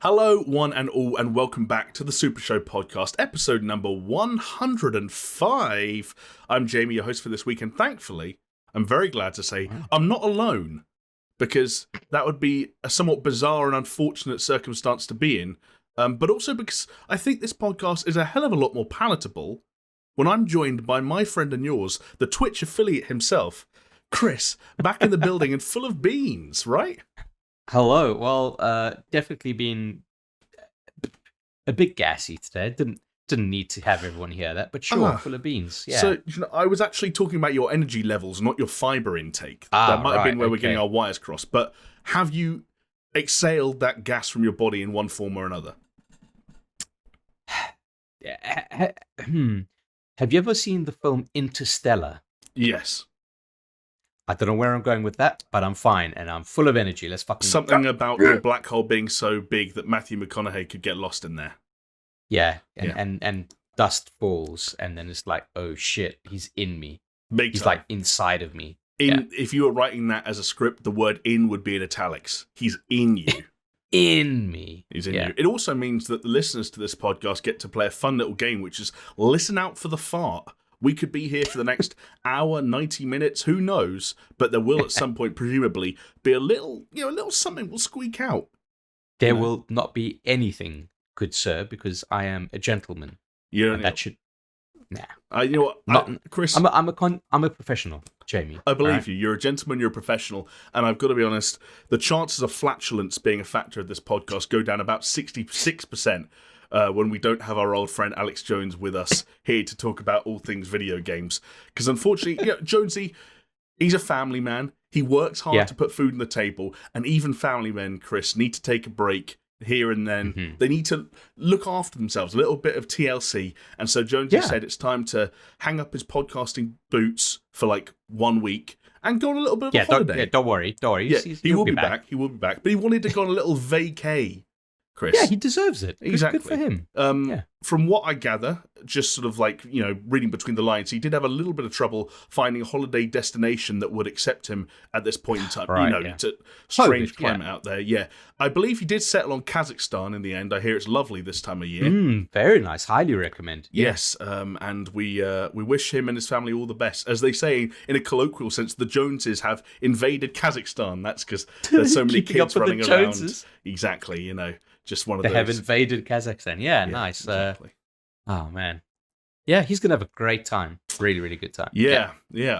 Hello, one and all, and welcome back to the SuperShow podcast, episode number 105. I'm Jamie, your host for this week, and thankfully, I'm very glad to say I'm not alone, because that would be a somewhat bizarre and unfortunate circumstance to be in, but also because I think this podcast is a hell of a lot more palatable when I'm joined by my friend and yours, the Twitch affiliate himself, Chris, back in the building and full of beans, right? Hello. Well, definitely been a bit gassy today. Didn't need to have everyone hear that, but sure, full of beans. Yeah. So I was actually talking about your energy levels, not your fiber intake. That might have been where we're getting our wires crossed. But have you exhaled that gas from your body in one form or another? Have you ever seen the film Interstellar? Yes. I don't know where I'm going with that, but I'm fine, and I'm full of energy. Let's fucking... Something about your black hole being so big that Matthew McConaughey could get lost in there. Yeah, and dust falls, and then it's like, oh shit, he's in me. He's like inside of me. If you were writing that as a script, the word "in" would be in italics. He's in you. In me. He's in you. It also means that the listeners to this podcast get to play a fun little game, which is listen out for the fart. We could be here for the next hour, 90 minutes, who knows? But there will at some point, presumably, be a little something will squeak out. There will not be anything, good sir, because I am a gentleman. That should... Nah. You know what, Chris? I'm a professional, Jamie. I believe you. You're a gentleman, you're a professional, and I've got to be honest, the chances of flatulence being a factor of this podcast go down about 66%. When we don't have our old friend Alex Jones with us here to talk about all things video games. Because unfortunately, Jonesy, he's a family man. He works hard to put food on the table. And even family men, Chris, need to take a break here and then. Mm-hmm. They need to look after themselves, a little bit of TLC. And so Jonesy said it's time to hang up his podcasting boots for like 1 week and go on a little bit of a holiday. Don't worry. Yeah, he will be back. He will be back. But he wanted to go on a little vacay. Chris. Yeah, he deserves it. Exactly. Good for him. From what I gather, just sort of like, reading between the lines, he did have a little bit of trouble finding a holiday destination that would accept him at this point in time. It's a strange climate out there. Yeah. I believe he did settle on Kazakhstan in the end. I hear it's lovely this time of year. Very nice. Highly recommend. Yes. And we wish him and his family all the best. As they say in a colloquial sense, the Joneses have invaded Kazakhstan. That's because there's so many kids running around. Joneses. Exactly, just one of those. They have invaded Kazakhstan. Yeah, nice. Exactly. Oh, man. Yeah, he's going to have a great time. Really, really good time. Yeah.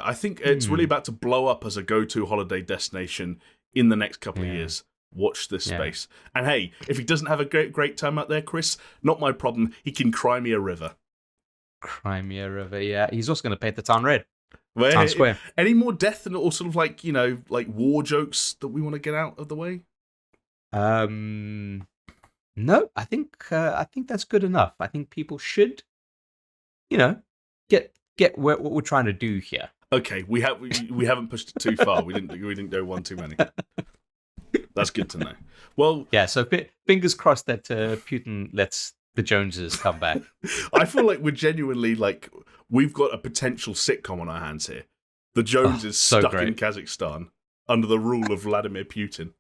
I think it's really about to blow up as a go-to holiday destination in the next couple of years. Watch this space. And hey, if he doesn't have a great time out there, Chris, not my problem. He can cry me a river. Cry me a river, yeah. He's also going to paint the town red. Well, Town Square. Any more death and or sort of like, like war jokes that we want to get out of the way? No, I think that's good enough. I think people should, get what we're trying to do here. Okay, we haven't pushed it too far. We didn't go one too many. That's good to know. Well, yeah. So fingers crossed that Putin lets the Joneses come back. I feel like we're genuinely we've got a potential sitcom on our hands here. The Joneses stuck in Kazakhstan under the rule of Vladimir Putin.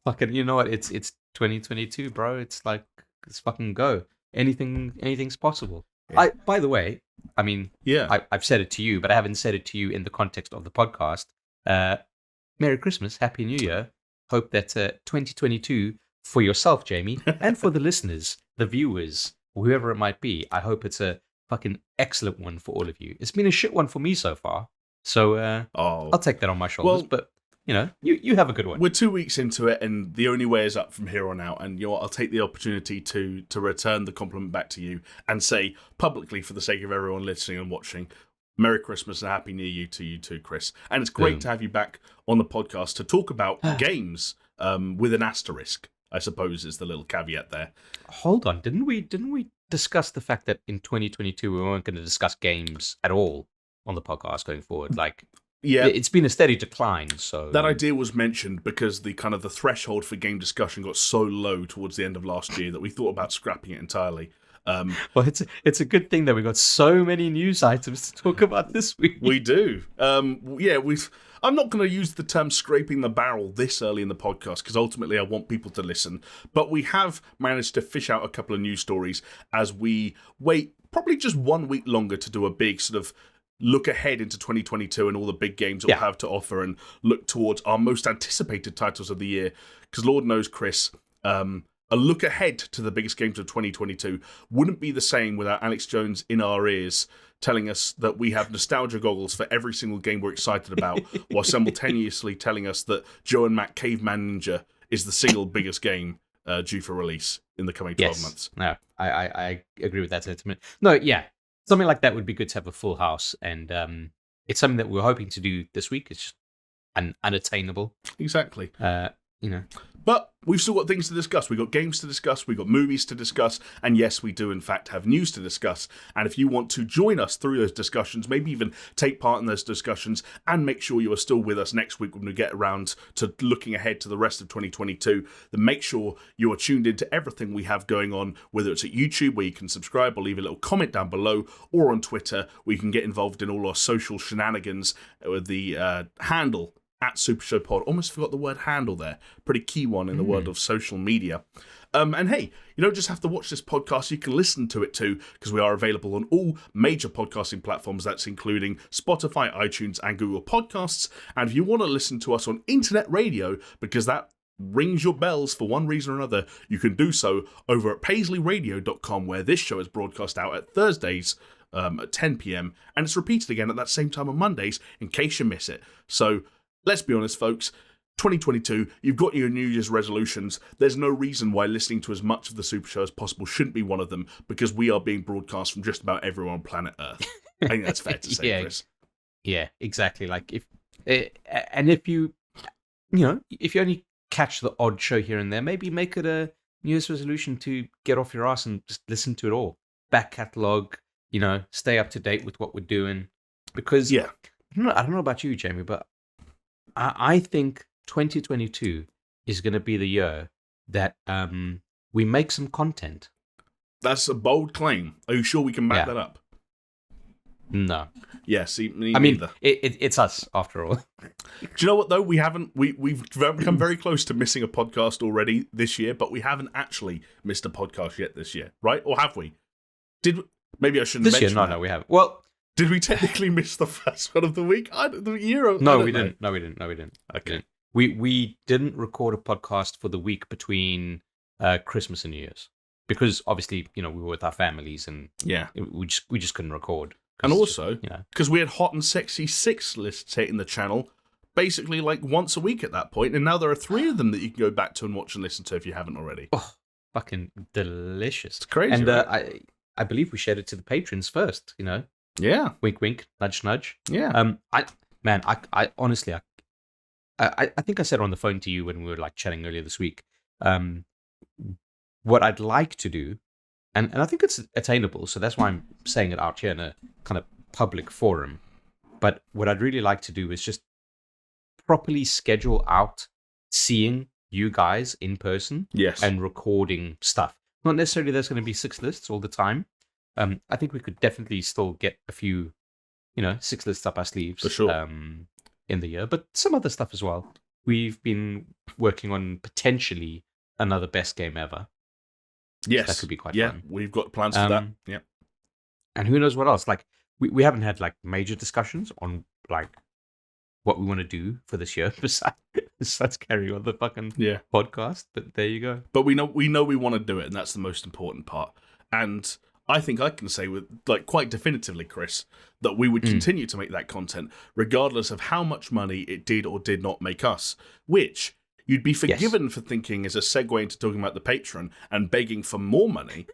Fucking, you know what? It's 2022, bro. It's like, let's fucking go. Anything's possible. Yeah. By the way, I mean, I've said it to you, but I haven't said it to you in the context of the podcast. Merry Christmas, Happy New Year. Hope that 2022 for yourself, Jamie, and for the listeners, the viewers, whoever it might be, I hope it's a fucking excellent one for all of you. It's been a shit one for me so far, so I'll take that on my shoulders. But you have a good one. We're 2 weeks into it, and the only way is up from here on out. And I'll take the opportunity to return the compliment back to you and say publicly, for the sake of everyone listening and watching, Merry Christmas and Happy New Year to you too, Chris. And it's great to have you back on the podcast to talk about games with an asterisk, I suppose, is the little caveat there. Hold on, didn't we discuss the fact that in 2022 we weren't going to discuss games at all on the podcast going forward? Yeah, it's been a steady decline. So that idea was mentioned because the threshold for game discussion got so low towards the end of last year that we thought about scrapping it entirely. Well, it's a good thing that we got so many news items to talk about this week. We do. I'm not going to use the term scraping the barrel this early in the podcast because ultimately I want people to listen. But we have managed to fish out a couple of news stories as we wait probably just 1 week longer to do a big sort of look ahead into 2022 and all the big games we'll have to offer and look towards our most anticipated titles of the year. Because Lord knows, Chris, a look ahead to the biggest games of 2022 wouldn't be the same without Alex Jones in our ears telling us that we have nostalgia goggles for every single game we're excited about, while simultaneously telling us that Joe and Matt Caveman Ninja is the single biggest game due for release in the coming 12 months. No, I agree with that sentiment. No, yeah, something like that would be good to have a full house, and it's something that we're hoping to do this week. It's just unattainable. Exactly. But we've still got things to discuss. We've got games to discuss. We've got movies to discuss. And yes, we do, in fact, have news to discuss. And if you want to join us through those discussions, maybe even take part in those discussions and make sure you are still with us next week when we get around to looking ahead to the rest of 2022, then make sure you are tuned into everything we have going on, whether it's at YouTube, where you can subscribe or leave a little comment down below, or on Twitter, where you can get involved in all our social shenanigans with the handle at SuperShow Pod. Almost forgot the word handle there. Pretty key one in the world of social media. And hey, you don't just have to watch this podcast, you can listen to it too, because we are available on all major podcasting platforms. That's including Spotify, iTunes, and Google Podcasts. And if you want to listen to us on internet radio, because that rings your bells for one reason or another, you can do so over at paisleyradio.com, where this show is broadcast out at Thursdays at 10 p.m. and it's repeated again at that same time on Mondays in case you miss it. So let's be honest, folks, 2022, you've got your New Year's resolutions. There's no reason why listening to as much of the Super Show as possible shouldn't be one of them, because we are being broadcast from just about everywhere on planet Earth. I think that's fair to say, Chris. Yeah, exactly. Like if you only catch the odd show here and there, maybe make it a New Year's resolution to get off your ass and just listen to it all. Back catalog, stay up to date with what we're doing. Because I don't know about you, Jamie, but I think 2022 is going to be the year that we make some content. That's a bold claim. Are you sure we can back that up? No. Yeah, see, me neither. It's us, after all. Do you know what, though? We've come very close to missing a podcast already this year, but we haven't actually missed a podcast yet this year, right? Or have we? Maybe I shouldn't mention that. No, we haven't. Well, did we technically miss the first one of the week? No, we didn't. Okay. We didn't record a podcast for the week between Christmas and New Year's because obviously, we were with our families and we just couldn't record. And also, because we had Hot and Sexy 6 lists hitting the channel basically like once a week at that point, and now there are 3 of them that you can go back to and watch and listen to if you haven't already. Oh, fucking delicious. It's crazy, and right? I believe we shared it to the patrons first, Yeah. Wink, wink, nudge, nudge. Yeah. I honestly, I think I said on the phone to you when we were like chatting earlier this week, what I'd like to do, and I think it's attainable, so that's why I'm saying it out here in a kind of public forum. But what I'd really like to do is just properly schedule out seeing you guys in person, and recording stuff. Not necessarily there's going to be 6 lists all the time. I think we could definitely still get a few, 6 lists up our sleeves for sure in the year, but some other stuff as well. We've been working on potentially another best game ever. Yes, so that could be quite fun. Yeah, we've got plans for that. Yeah, and who knows what else? Like we haven't had like major discussions on like what we want to do for this year besides carry on the fucking podcast. But there you go. But we know we want to do it, and that's the most important part. And I think I can say with like quite definitively, Chris, that we would continue to make that content regardless of how much money it did or did not make us, which you'd be forgiven for thinking is a segue into talking about the Patreon and begging for more money.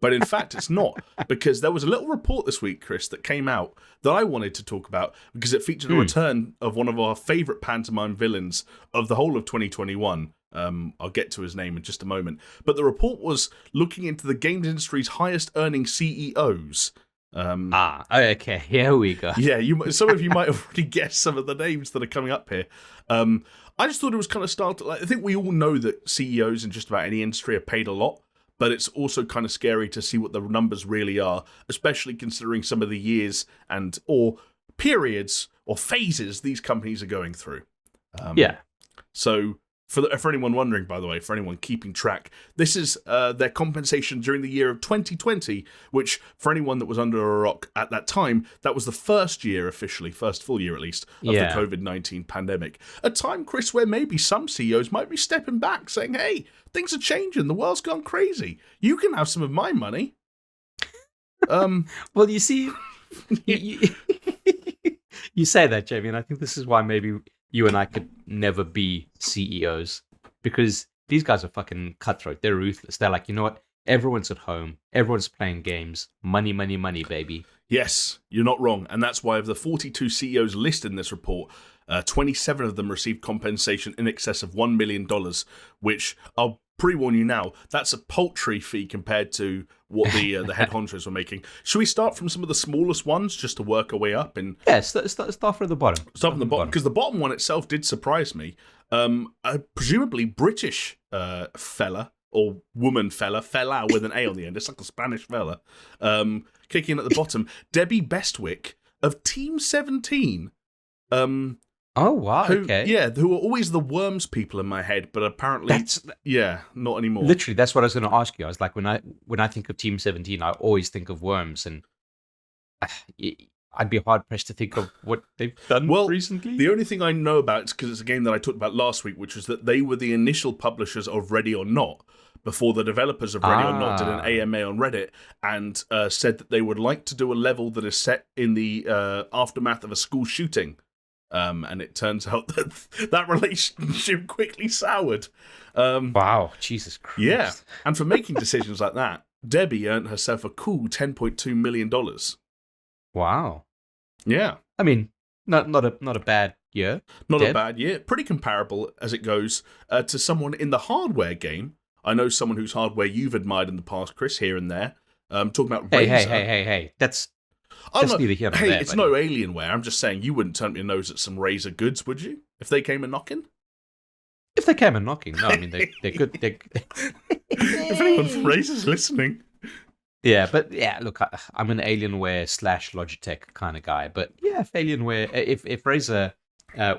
But in fact, it's not, because there was a little report this week, Chris, that came out that I wanted to talk about because it featured a return of one of our favourite pantomime villains of the whole of 2021. I'll get to his name in just a moment. But the report was looking into the games industry's highest earning CEOs. Okay, here we go. Yeah, some of you might have already guessed some of the names that are coming up here. I just thought it was kind of started. Like, I think we all know that CEOs in just about any industry are paid a lot, but it's also kind of scary to see what the numbers really are, especially considering some of the years or periods or phases these companies are going through. So for anyone wondering, by the way, for anyone keeping track, this is their compensation during the year of 2020, which for anyone that was under a rock at that time, that was the first year officially, first full year at least, of the COVID-19 pandemic. A time, Chris, where maybe some CEOs might be stepping back saying, hey, things are changing, the world's gone crazy. You can have some of my money. Well, you see, you say that, Jamie, and I think this is why maybe you and I could never be CEOs, because these guys are fucking cutthroat. They're ruthless. They're like, you know what? Everyone's at home. Everyone's playing games. Money, money, money, baby. Yes, you're not wrong. And that's why of the 42 CEOs listed in this report, 27 of them received compensation in excess of $1 million, which I'll pre-warn you now, that's a paltry fee compared to what the head honchos were making. Should we start from some of the smallest ones just to work our way up? Start from the bottom. Start from the bottom, because the bottom one itself did surprise me. A presumably British fella or woman fella with an A on the end. It's like a Spanish fella. Kicking in at the bottom, Debbie Bestwick of Team 17. Oh, wow, okay. Yeah, who are always the worms people in my head, but apparently, not anymore. Literally, that's what I was going to ask you. I was like, when I think of Team 17, I always think of worms, and I'd be hard-pressed to think of what they've done recently. The only thing I know about is because it's a game that I talked about last week, which was that they were the initial publishers of Ready or Not, before the developers of Ready or Not did an AMA on Reddit, and said that they would like to do a level that is set in the aftermath of a school shooting. And it turns out that relationship quickly soured. Wow, Jesus Christ. Yeah, and for making decisions like that, Debbie earned herself a cool $10.2 million. Wow. Yeah. I mean, not a bad year. Not a bad year. Pretty comparable as it goes to someone in the hardware game. I know someone whose hardware you've admired in the past, Chris, here and there. Talking about Razer. Hey. That's neither here nor there. Hey, it's no Alienware. I'm just saying you wouldn't turn your nose at some Razer goods, would you? If they came a knocking? If they came a knocking, no. I mean, they're good. If anyone from Razer's listening. Yeah, but yeah, look, I'm an Alienware / Logitech kind of guy. But yeah, if Alienware, if Razer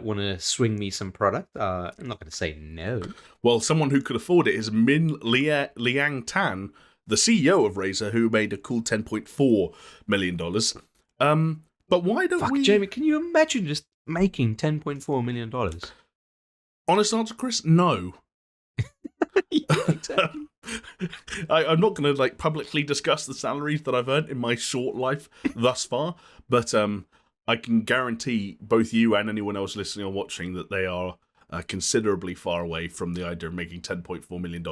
want to swing me some product, I'm not going to say no. Well, someone who could afford it is Min Liang Tan, the CEO of Razer, who made a cool $10.4 million. But why don't we... Jamie, can you imagine just making $10.4 million? Honest answer, Chris? No. I'm not going to publicly discuss the salaries that I've earned in my short life thus far, but I can guarantee both you and anyone else listening or watching that they are considerably far away from the idea of making $10.4 million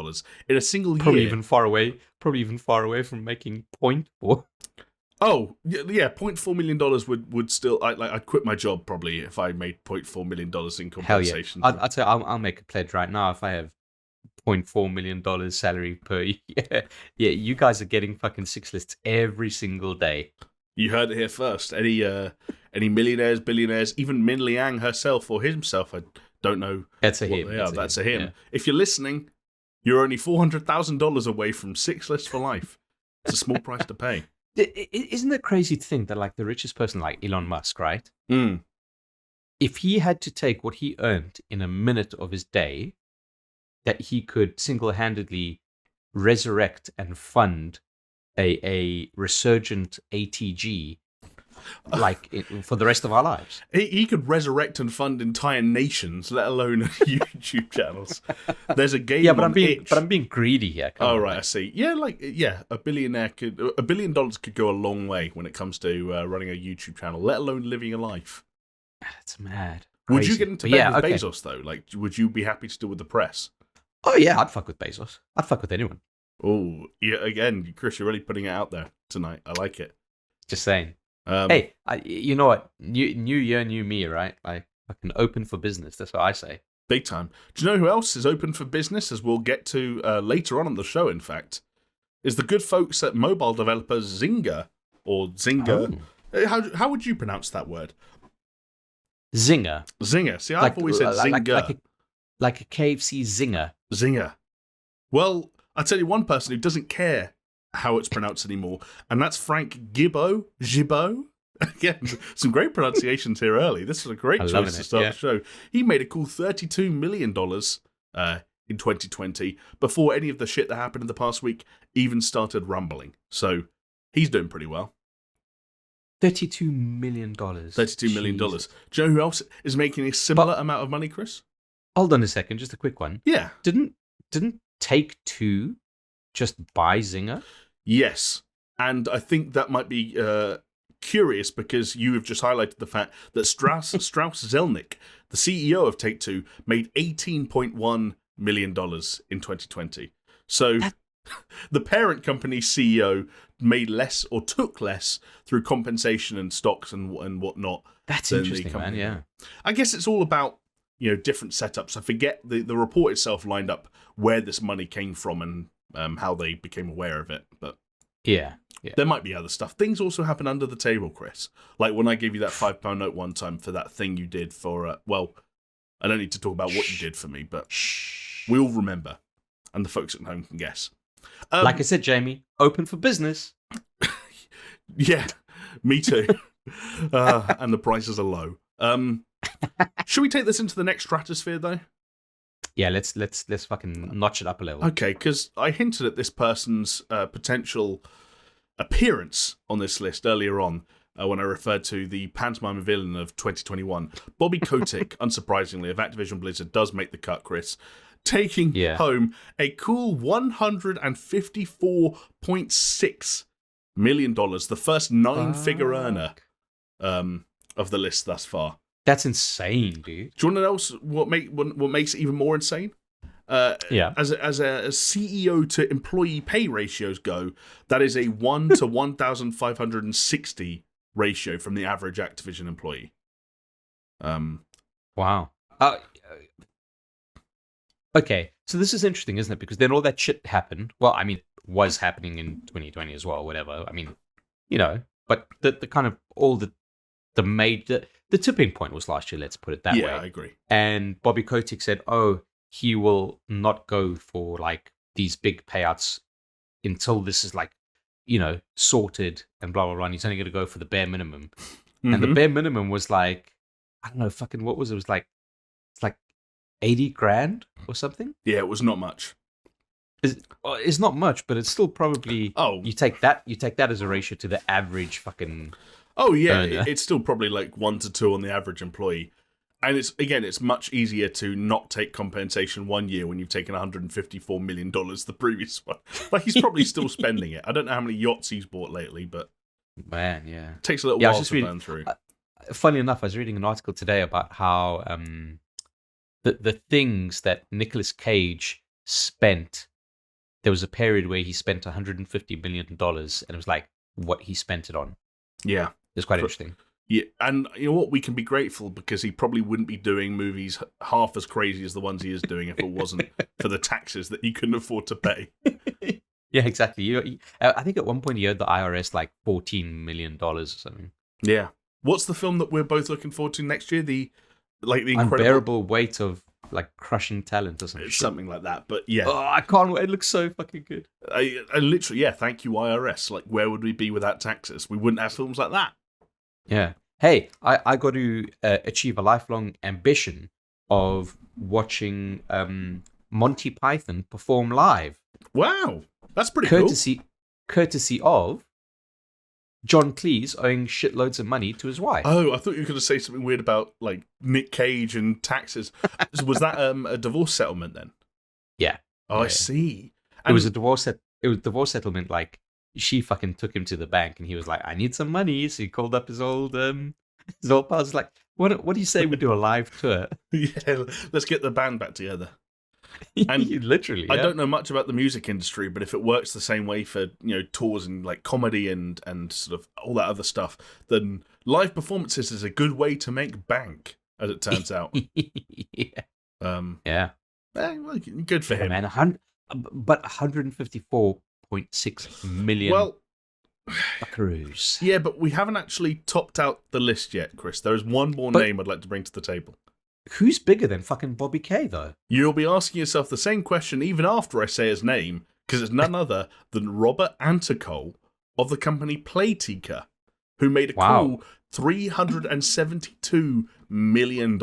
in a single year. Probably even far away from making 0.4. Oh, yeah, $0.4 million would still... I'd quit my job probably if I made $0.4 million in compensation. Hell yeah. I'd say I'll make a pledge right now if I have $0.4 million salary per year. Yeah, you guys are getting fucking 6 lists every single day. You heard it here first. Any millionaires, billionaires, even Min Liang herself or himself, I don't know. That's a him. That's a him. Yeah. If you're listening, you're only $400,000 away from 6 lists for life. It's a small price to pay. Isn't it crazy to think that the richest person, like Elon Musk, right? Mm. If he had to take what he earned in a minute of his day, that he could single-handedly resurrect and fund a resurgent ATG for the rest of our lives. He could resurrect and fund entire nations, let alone YouTube channels. There's a game. Yeah, but I'm being greedy here. Right, I see. Yeah, $1 billion could go a long way when it comes to running a YouTube channel, let alone living a life. That's mad. Crazy. Would you get into bed with Bezos though? Would you be happy to deal with the press? Oh yeah, I'd fuck with Bezos. I'd fuck with anyone. Oh yeah, again, Chris, you're really putting it out there tonight. I like it. Just saying. Hey, you know what? New year, new me, right? Fucking open for business. That's what I say. Big time. Do you know who else is open for business, as we'll get to later on in the show, in fact? Is the good folks at mobile developers Zynga, or Zynga. Oh. How would you pronounce that word? Zinger. Zinger. See, I've always said Zynga. Like a KFC zinger. Zinger. Well, I'll tell you one person who doesn't care how it's pronounced anymore, and that's Frank Gibeau. Again, some great pronunciations here early. This was a great choice to start the show. He made a cool $32 million in 2020 before any of the shit that happened in the past week even started rumbling. So he's doing pretty well. $32 million. $32 million. Do you know who else is making a similar amount of money, Chris? Hold on a second, just a quick one. Yeah. Didn't Take-Two just buy Zynga? Yes. And I think that might be curious because you have just highlighted the fact that Strauss Zelnick, the CEO of Take-Two, made $18.1 million in 2020. So the parent company CEO made less or took less through compensation and stocks and whatnot. That's interesting, man. Yeah. I guess it's all about, different setups. I forget the report itself lined up where this money came from and how they became aware of it. But yeah. There might be other stuff. Things also happen under the table, Chris. Like when I gave you that £5 note one time for that thing you did for, I don't need to talk about what you did for me, but we all remember. And the folks at home can guess. Like I said, Jamie, open for business. Yeah, me too. And the prices are low. Should we take this into the next stratosphere, though? Yeah, let's fucking notch it up a level. Okay, because I hinted at this person's potential appearance on this list earlier on when I referred to the pantomime villain of 2021. Bobby Kotick, unsurprisingly, of Activision Blizzard, does make the cut, Chris, taking home a cool $154.6 million, the first nine-figure earner of the list thus far. That's insane, dude. Do you want to know what makes it even more insane? As a CEO to employee pay ratios go, that is a 1 to 1,560 ratio from the average Activision employee. Wow. Okay, so this is interesting, isn't it? Because then all that shit happened. Well, I mean, was happening in 2020 as well, whatever. I mean, but the kind of all the major... The tipping point was last year, let's put it that way. Yeah, I agree. And Bobby Kotick said, he will not go for like these big payouts until this is like, sorted and blah, blah, blah. And he's only going to go for the bare minimum. Mm-hmm. And the bare minimum was like, I don't know, fucking, what was it? It was like, it's like 80 grand or something. Yeah, it was not much. It's not much, but it's still probably, you take that as a ratio to the average fucking... Oh, yeah, it's still probably like 1 to 2 on the average employee. And it's much easier to not take compensation one year when you've taken $154 million the previous one. Like, he's probably still spending it. I don't know how many yachts he's bought lately, but... Man, yeah. It takes a little while to burn through. Funny enough, I was reading an article today about how the things that Nicolas Cage spent, there was a period where he spent $150 million, and it was like what he spent it on. Yeah. It's quite interesting. Yeah, and you know what? We can be grateful because he probably wouldn't be doing movies half as crazy as the ones he is doing if it wasn't for the taxes that he couldn't afford to pay. Yeah, exactly. I think at one point he owed the IRS like $14 million or something. Yeah. What's the film that we're both looking forward to next year? The incredible... Unbearable weight of like crushing talent or something. Something like that, but yeah. Oh, I can't wait. It looks so fucking good. I literally, thank you, IRS. Like, where would we be without taxes? We wouldn't have films like that. Yeah. Hey, I got to achieve a lifelong ambition of watching Monty Python perform live. Wow. That's pretty Courtesy of John Cleese owing shitloads of money to his wife. Oh, I thought you were going to say something weird about like Nick Cage and taxes. Was that a divorce settlement then? Yeah. Oh, yeah. I see. And it was a divorce. It was divorce settlement. Like she fucking took him to the bank, and he was like, "I need some money." So he called up his old pals. Like, what do you say we do a live tour? Yeah, let's get the band back together. And literally, I don't know much about the music industry, but if it works the same way for tours and like comedy and sort of all that other stuff, then live performances is a good way to make bank, as it turns out. Yeah. Well, good for him, man. But 154.6 million. Well, buckaroos. Yeah, but we haven't actually topped out the list yet, Chris. There is one more name I'd like to bring to the table. Who's bigger than fucking Bobby K, though? You'll be asking yourself the same question even after I say his name, because it's none other than Robert Anticol of the company Playtika, who made a cool $372 million,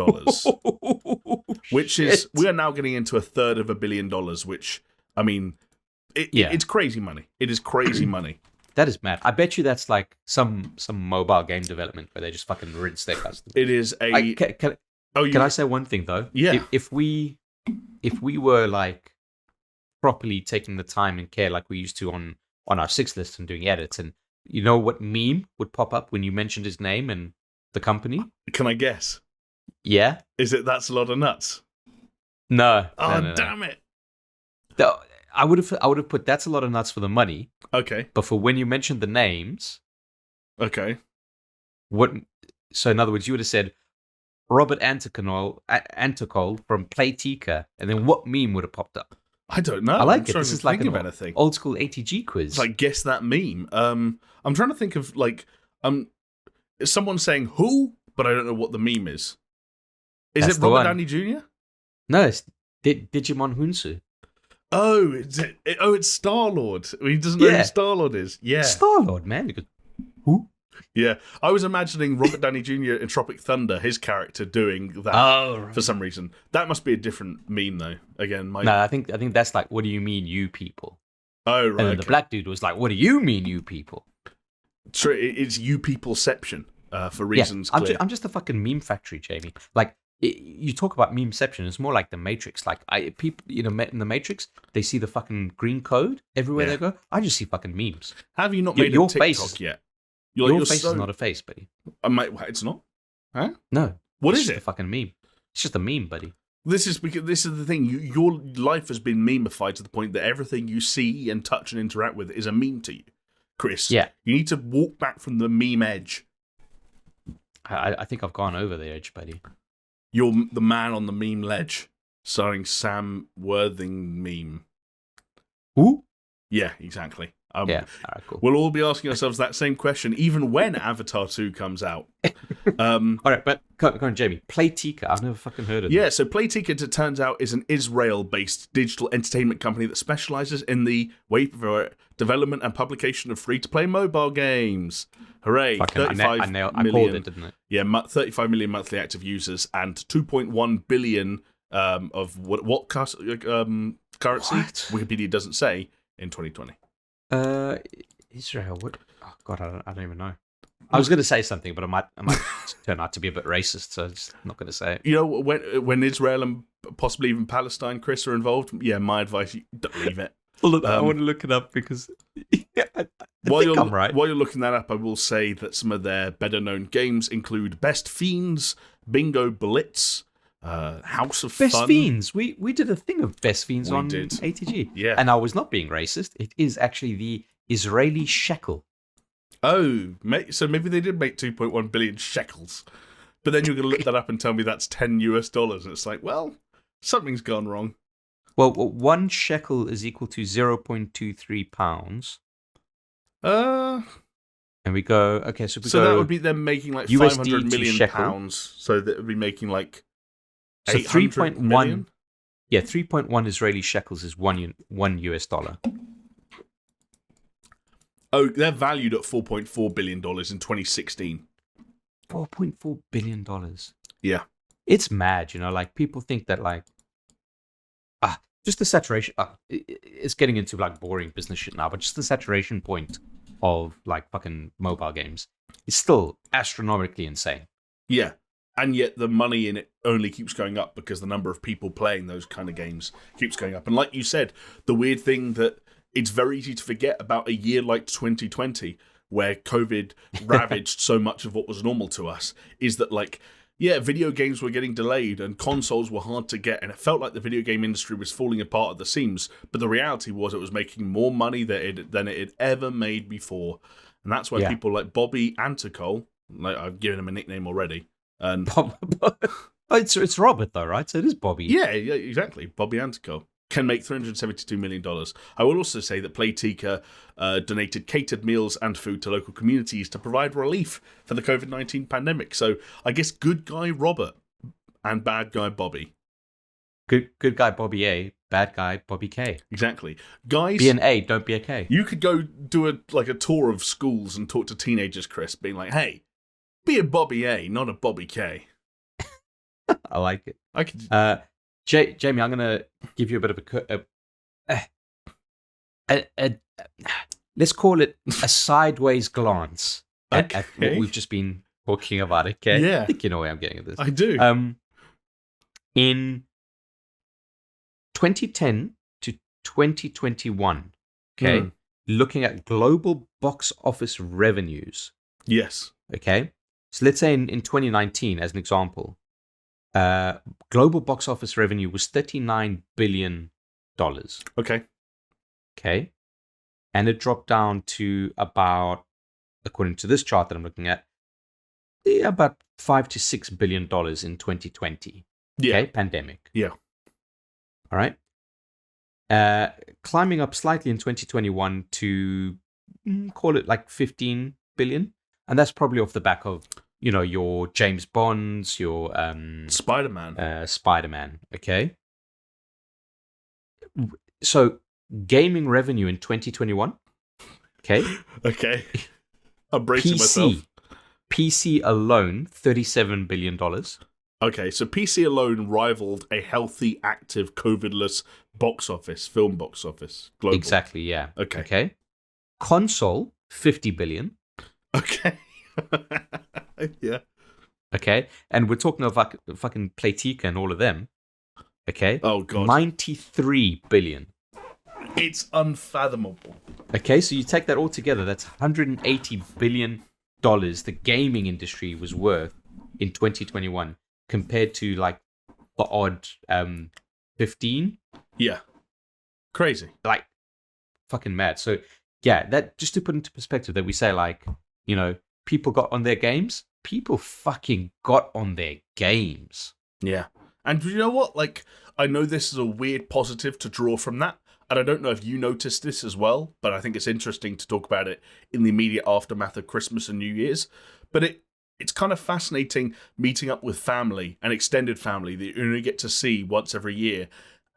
which is, we are now getting into a third of $1 billion, which, I mean, it's crazy money. It is crazy money. That is mad. I bet you that's like some mobile game development where they just fucking rinse their customers. It is a... Can I say one thing, though? Yeah. If we were like properly taking the time and care like we used to on our 6 list and doing edits, and you know what meme would pop up when you mentioned his name and the company? Can I guess? Yeah. Is it That's a Lot of Nuts? No. Oh, no. damn it. I would have put That's a Lot of Nuts for the money. Okay. But for when you mentioned the names. Okay. So in other words, you would have said Robert Anticol from Playtika, and then what meme would have popped up? I don't know. I like it. This is like an anything. Old school ATG quiz. It's like, guess that meme. I'm trying to think of, like, someone saying who, but I don't know what the meme is. Is it Robert Downey Jr.? No, it's Digimon Hunsu. Oh, it's Star-Lord. He doesn't know who Star-Lord is. Yeah. Star-Lord, man. He goes, who? Yeah. I was imagining Robert Downey Jr. in Tropic Thunder, his character, doing that for some reason. That must be a different meme, though. Again, No, I think that's like, what do you mean, you people? Oh, right. And then the black dude was like, what do you mean, you people? So it's you peopleception for reasons clear. I'm just a fucking meme factory, Jamie. Like, you talk about memeception, it's more like the Matrix. Like, people, in the Matrix, they see the fucking green code everywhere they go. I just see fucking memes. Have you not made a TikTok yet? Your face is not a face, buddy. It's not? Huh? No. What is it? It's a fucking meme. It's just a meme, buddy. This is the thing. Your life has been memeified to the point that everything you see and touch and interact with is a meme to you, Chris. Yeah. You need to walk back from the meme edge. I think I've gone over the edge, buddy. You're the man on the meme ledge, starring Sam Worthing meme. Who? Yeah, exactly. All right, cool. We'll all be asking ourselves that same question, even when Avatar 2 comes out. All right, but come on, Jamie. Playtika, I've never fucking heard of it. Yeah, so Playtika, it turns out, is an Israel-based digital entertainment company that specializes in the development and publication of free-to-play mobile games. Hooray! Fucking, I called it, didn't it? Yeah, 35 million monthly active users and 2.1 billion of what currency? What? Wikipedia doesn't say in 2020. Israel. What? Oh God, I don't even know. I was going to say something, but I might turn out to be a bit racist, so I'm just not going to say it. You know, when Israel and possibly even Palestine, Chris, are involved, yeah, my advice, don't leave it. Look, I want to look it up because while you're looking that up, I will say that some of their better-known games include Best Fiends, Bingo Blitz, House of Best Fun. Fiends. We did a thing of Best Fiends on ATG. Yeah. And I was not being racist. It is actually the Israeli shekel. Oh, so maybe they did make 2.1 billion shekels. But then you're going to look that up and tell me that's $10. And it's like, well, something's gone wrong. Well, 1 shekel is equal to 0.23 pounds. And we go, okay, so that would be them making like USD 500 million shekel. pounds. So that would be making like so 3.1. Yeah, 3.1 Israeli shekels is $1 US. Oh, they're valued at $4.4 billion in 2016. $4.4 billion. Yeah. It's mad, like people think that like, just the saturation, it's getting into like boring business shit now, but just the saturation point of like fucking mobile games is still astronomically insane. Yeah. And yet the money in it only keeps going up because the number of people playing those kind of games keeps going up. And like you said, the weird thing that it's very easy to forget about a year like 2020, where COVID ravaged so much of what was normal to us, is that like, yeah, video games were getting delayed and consoles were hard to get, and it felt like the video game industry was falling apart at the seams. But the reality was it was making more money than it had ever made before. And that's why people like Bobby Anticol, like I've given him a nickname already. And it's Robert though, right? So it is Bobby. Yeah, exactly. Bobby Anticol can make $372 million. I will also say that Playtika donated catered meals and food to local communities to provide relief for the COVID-19 pandemic. So I guess good guy Robert and bad guy Bobby. Good guy Bobby A, bad guy Bobby K. Exactly. Guys, be an A, don't be a K. You could go do a tour of schools and talk to teenagers, Chris, being like, hey, be a Bobby A, not a Bobby K. I like it. I could. Jamie, I'm gonna give you a bit of let's call it a sideways glance at what we've just been talking about. Okay, yeah, I think you know where I'm getting at this. I do. In 2010 to 2021, okay, looking at global box office revenues. Yes. Okay, so let's say in 2019, as an example, global box office revenue was $39 billion. Okay. Okay. And it dropped down to about, according to this chart that I'm looking at, about $5 to $6 billion in 2020. Yeah. Okay. Pandemic. Yeah. All right. Climbing up slightly in 2021 to call it like 15 billion. And that's probably off the back of, your James Bonds, your Spider-Man. Okay. So gaming revenue in 2021. Okay. Okay. I'm bracing myself. PC alone, $37 billion. Okay, so PC alone rivaled a healthy, active, COVID-less film box office. Global. Exactly, yeah. Okay. Console, 50 billion. Okay. Yeah. Okay, and we're talking of fucking Playtika and all of them. Okay. Oh, God. 93 billion. It's unfathomable. Okay, so you take that all together, that's $180 billion the gaming industry was worth in 2021 compared to like the odd 15. Yeah. Crazy. Like fucking mad. So yeah, that just to put into perspective that we say like, people got on their games. People fucking got on their games. Yeah. And you know what? Like, I know this is a weird positive to draw from that. And I don't know if you noticed this as well, but I think it's interesting to talk about it in the immediate aftermath of Christmas and New Year's. But it's kind of fascinating meeting up with family and extended family that you only get to see once every year,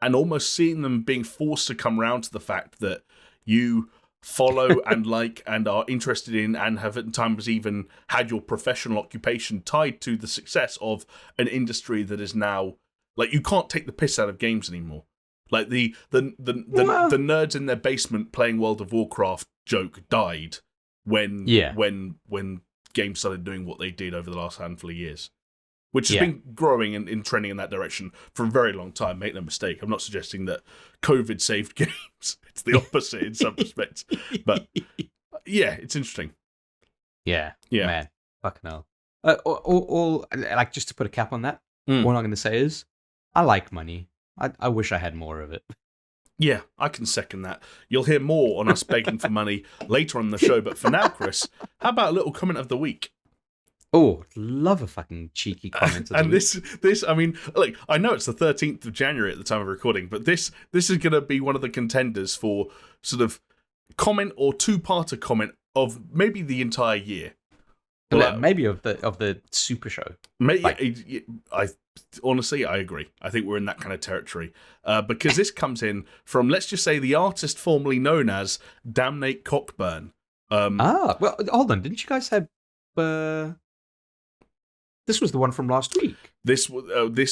and almost seeing them being forced to come round to the fact that you follow and like and are interested in and have at times even had your professional occupation tied to the success of an industry that is now, like, you can't take the piss out of games anymore. Like the nerds in their basement playing World of Warcraft joke died when games started doing what they did over the last handful of years, which has been growing and trending in that direction for a very long time. Make no mistake, I'm not suggesting that COVID saved games. It's the opposite in some respects. But yeah, it's interesting. Yeah, man, fucking hell. All like, just to put a cap on that, what I'm going to say is, I like money. I wish I had more of it. Yeah, I can second that. You'll hear more on us begging for money later on the show, but for now, Chris, how about a little comment of the week? Oh, love a fucking cheeky comment of the week. This, I mean, like, I know it's the 13th of January at the time of recording, but this is going to be one of the contenders for sort of comment or two-parter comment of maybe the entire year. Maybe of the Super Show. I honestly, I agree. I think we're in that kind of territory because this comes in from, let's just say, the artist formerly known as Damnate Cockburn. Well, hold on. Didn't you guys have? This was the one from last week. This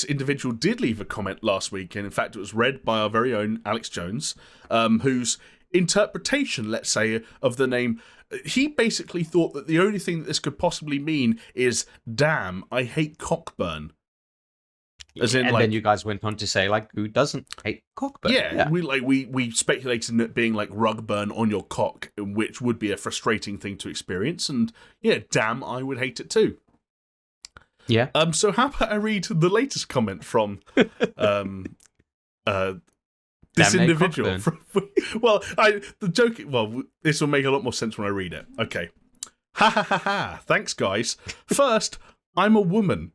individual did leave a comment last week, and in fact, it was read by our very own Alex Jones, whose interpretation, let's say, of the name. He basically thought that the only thing that this could possibly mean is, damn, I hate Cockburn. As in, and then you guys went on to say, like, who doesn't hate Cockburn? Yeah. We speculated in it being like rug burn on your cock, which would be a frustrating thing to experience. And yeah, damn, I would hate it too. Yeah. So how about I read the latest comment from this individual? This will make a lot more sense when I read it. Okay. Ha ha ha ha. Thanks, guys. First, I'm a woman.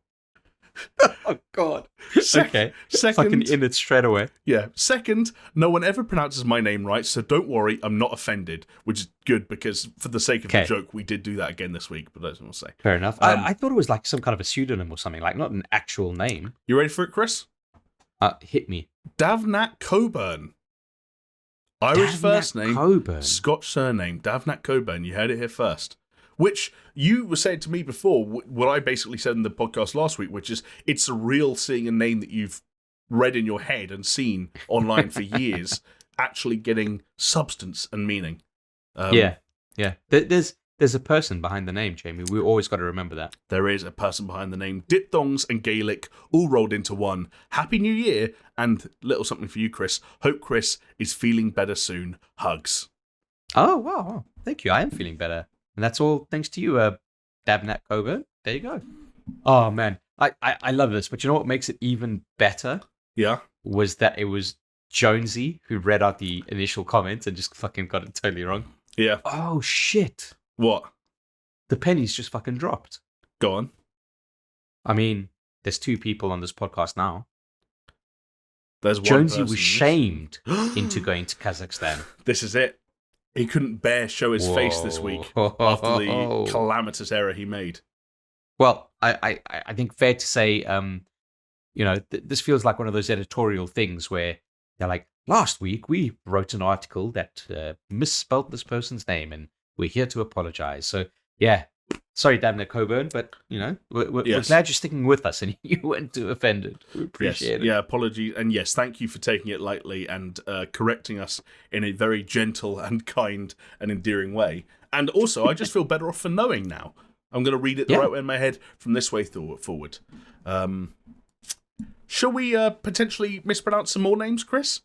Oh, God. Okay. Second, fucking in it straight away. Yeah. Second, no one ever pronounces my name right, so don't worry, I'm not offended, which is good because for the sake of the joke, we did do that again this week, but that's what I'll say. Fair enough. I thought it was like some kind of a pseudonym or something, like not an actual name. You ready for it, Chris? Hit me. Davnat Coburn. Irish first name, Coburn. Scotch surname, Davnat Coburn. You heard it here first. Which you were saying to me before, what I basically said in the podcast last week, which is it's surreal seeing a name that you've read in your head and seen online for years actually getting substance and meaning. Yeah. There's a person behind the name, Jamie. We always got to remember that. There is a person behind the name. Diphthongs and Gaelic all rolled into one. Happy New Year, and little something for you, Chris. Hope Chris is feeling better soon. Hugs. Oh, wow. Thank you. I am feeling better. And that's all thanks to you, Davnat Coburn. There you go. Oh, man. I love this. But you know what makes it even better? Yeah. Was that it was Jonesy who read out the initial comments and just fucking got it totally wrong. Yeah. Oh, shit. What? The pennies just fucking dropped. Go on. I mean, there's 2 people on this podcast now. There's one Jonesy person. was shamed into going to Kazakhstan. This is it. He couldn't bear show his face this week after the calamitous error he made. Well, I think fair to say, this feels like one of those editorial things where they're like, last week we wrote an article that misspelled this person's name and we're here to apologize. So, yeah, sorry, Davnat Coburn, but, we're glad you're sticking with us and you weren't too offended. We appreciate it. Yeah, apologies. And yes, thank you for taking it lightly and correcting us in a very gentle and kind and endearing way. And also, I just feel better off for knowing now. I'm going to read it the right way in my head from this way forward. Shall we potentially mispronounce some more names, Chris?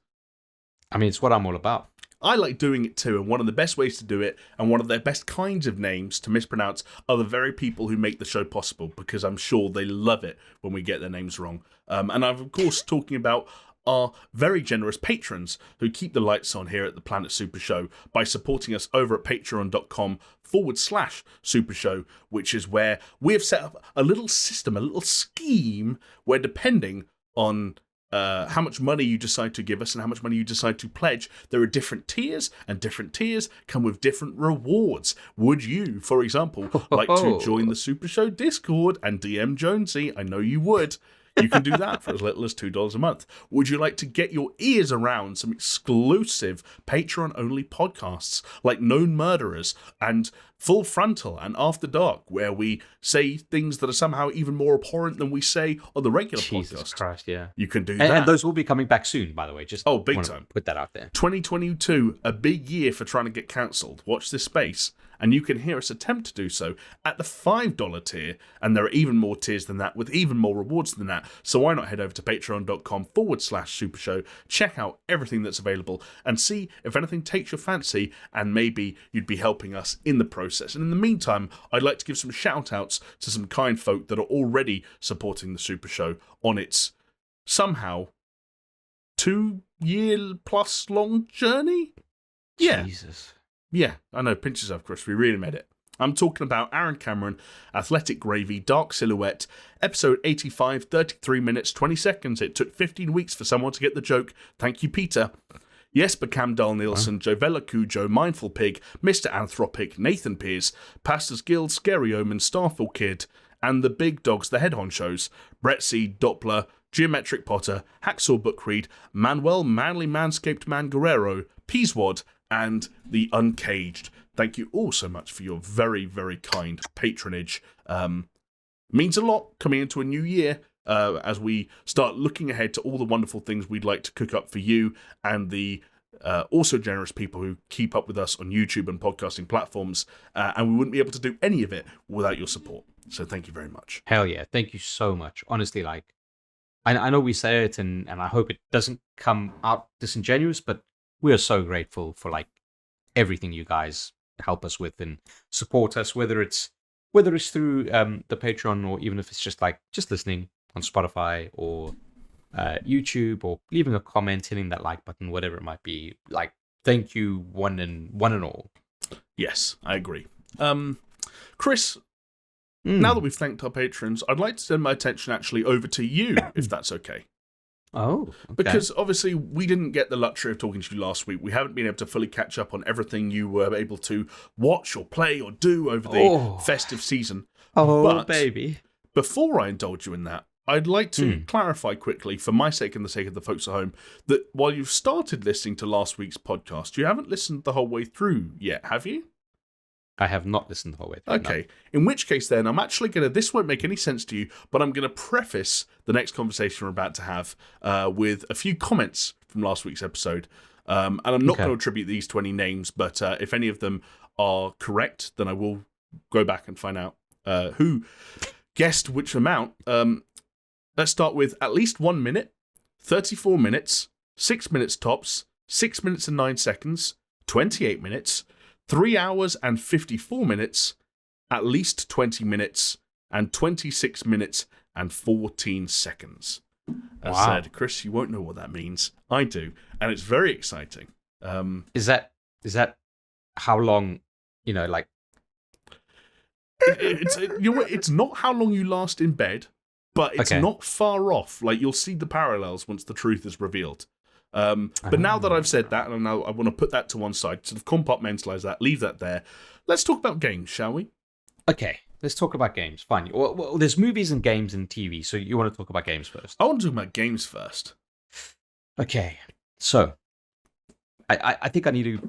I mean, it's what I'm all about. I like doing it too, and one of the best ways to do it, and one of the best kinds of names to mispronounce, are the very people who make the show possible, because I'm sure they love it when we get their names wrong. And I'm, of course, talking about our very generous patrons who keep the lights on here at the Planet Super Show by supporting us over at patreon.com/Super Show, which is where we have set up a little system, a little scheme, where depending on how much money you decide to give us and how much money you decide to pledge, there are different tiers, and different tiers come with different rewards. Would you, for example, like to join the Super Show Discord and DM Jonesy? I know you would. You can do that for as little as $2 a month. Would you like to get your ears around some exclusive Patreon-only podcasts like Known Murderers and Full Frontal and After Dark, where we say things that are somehow even more abhorrent than we say on the regular podcast? Jesus Christ, yeah. You can do that. And those will be coming back soon, by the way. Just big time. Put that out there. 2022, a big year for trying to get cancelled. Watch this space. And you can hear us attempt to do so at the $5 tier. And there are even more tiers than that with even more rewards than that. So why not head over to patreon.com/Super Show, check out everything that's available and see if anything takes your fancy, and maybe you'd be helping us in the process. And in the meantime, I'd like to give some shout outs to some kind folk that are already supporting the Super Show on its somehow 2-year-plus long journey. Yeah. Jesus. Yeah, I know, pinch yourself, Chris, we really made it. I'm talking about Aaron Cameron, Athletic Gravy, Dark Silhouette, episode 85, 33 minutes, 20 seconds. It took 15 weeks for someone to get the joke. Thank you, Peter. Jesper Camdal Nielsen, Jovella Cujo, Mindful Pig, Mr. Anthropic, Nathan Pierce, Pastors Guild, Scary Omen, Starfall Kid, and the big dogs, the head honchos, Brett C, Doppler, Geometric Potter, Hacksaw Bookread, Manuel, Manly Manscaped Man Guerrero, Peaswad, and the Uncaged. Thank you all so much for your very, very kind patronage. Means a lot coming into a new year as we start looking ahead to all the wonderful things we'd like to cook up for you and the also generous people who keep up with us on YouTube and podcasting platforms. And we wouldn't be able to do any of it without your support. So thank you very much. Hell yeah. Thank you so much. Honestly, I know we say it and I hope it doesn't come out disingenuous, but we are so grateful for everything you guys help us with and support us, whether it's through the Patreon or even if it's just listening on Spotify or YouTube or leaving a comment, hitting that like button, whatever it might be. Thank you one and all. Yes, I agree. Chris, now that we've thanked our patrons, I'd like to send my attention actually over to you, if that's okay. Oh, okay. Because obviously we didn't get the luxury of talking to you last week. We haven't been able to fully catch up on everything you were able to watch or play or do over the festive season. Oh, but baby. Before I indulge you in that, I'd like to clarify quickly, for my sake and the sake of the folks at home, that while you've started listening to last week's podcast, you haven't listened the whole way through yet, have you? I have not listened the whole way through. Okay. No. In which case, then, I'm actually going to... This won't make any sense to you, but I'm going to preface the next conversation we're about to have with a few comments from last week's episode. And I'm not going to attribute these to any names, but if any of them are correct, then I will go back and find out who guessed which amount. Let's start with at least 1 minute, 34 minutes, 6 minutes tops, 6 minutes and 9 seconds, 28 minutes, 3 hours and 54 minutes, at least 20 minutes, and 26 minutes and 14 seconds. As said, Chris, you won't know what that means. I do, and it's very exciting. Is that how long, like... It's not how long you last in bed, but it's not far off. Like, you'll see the parallels once the truth is revealed. But now that I've said that, and now I want to put that to one side, sort of compartmentalize that, leave that there. Let's talk about games, shall we? Okay, let's talk about games. Fine. Well, there's movies and games and TV, so you want to talk about games first? I want to talk about games first. Okay, so I think I need to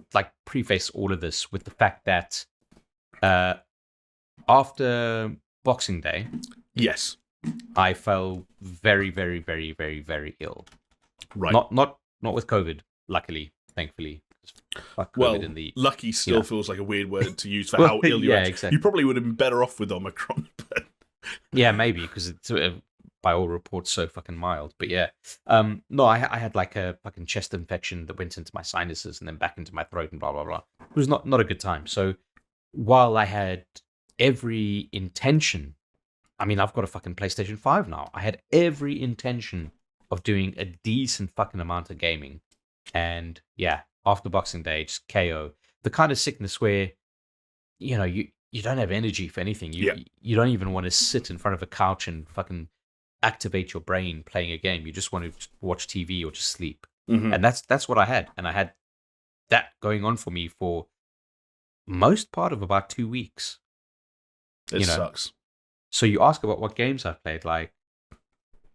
preface all of this with the fact that after Boxing Day, yes, I fell very, very, very, very, very ill. Right. Not with COVID, luckily, thankfully. Lucky still feels like a weird word to use for how ill you are. Exactly. You probably would have been better off with Omicron. But... Yeah, maybe, because it's by all reports so fucking mild. But yeah, no, I had like a fucking chest infection that went into my sinuses and then back into my throat and blah blah blah. It was not a good time. So while I had every intention, I mean, I've got a fucking PlayStation 5 now. I had every intention of doing a decent fucking amount of gaming, and yeah, after Boxing Day, just KO. The kind of sickness where, you don't have energy for anything. You don't even want to sit in front of a couch and fucking activate your brain playing a game. You just want to watch TV or just sleep. Mm-hmm. And that's what I had. And I had that going on for me for most part of about 2 weeks. It sucks. So you ask about what games I've played, like,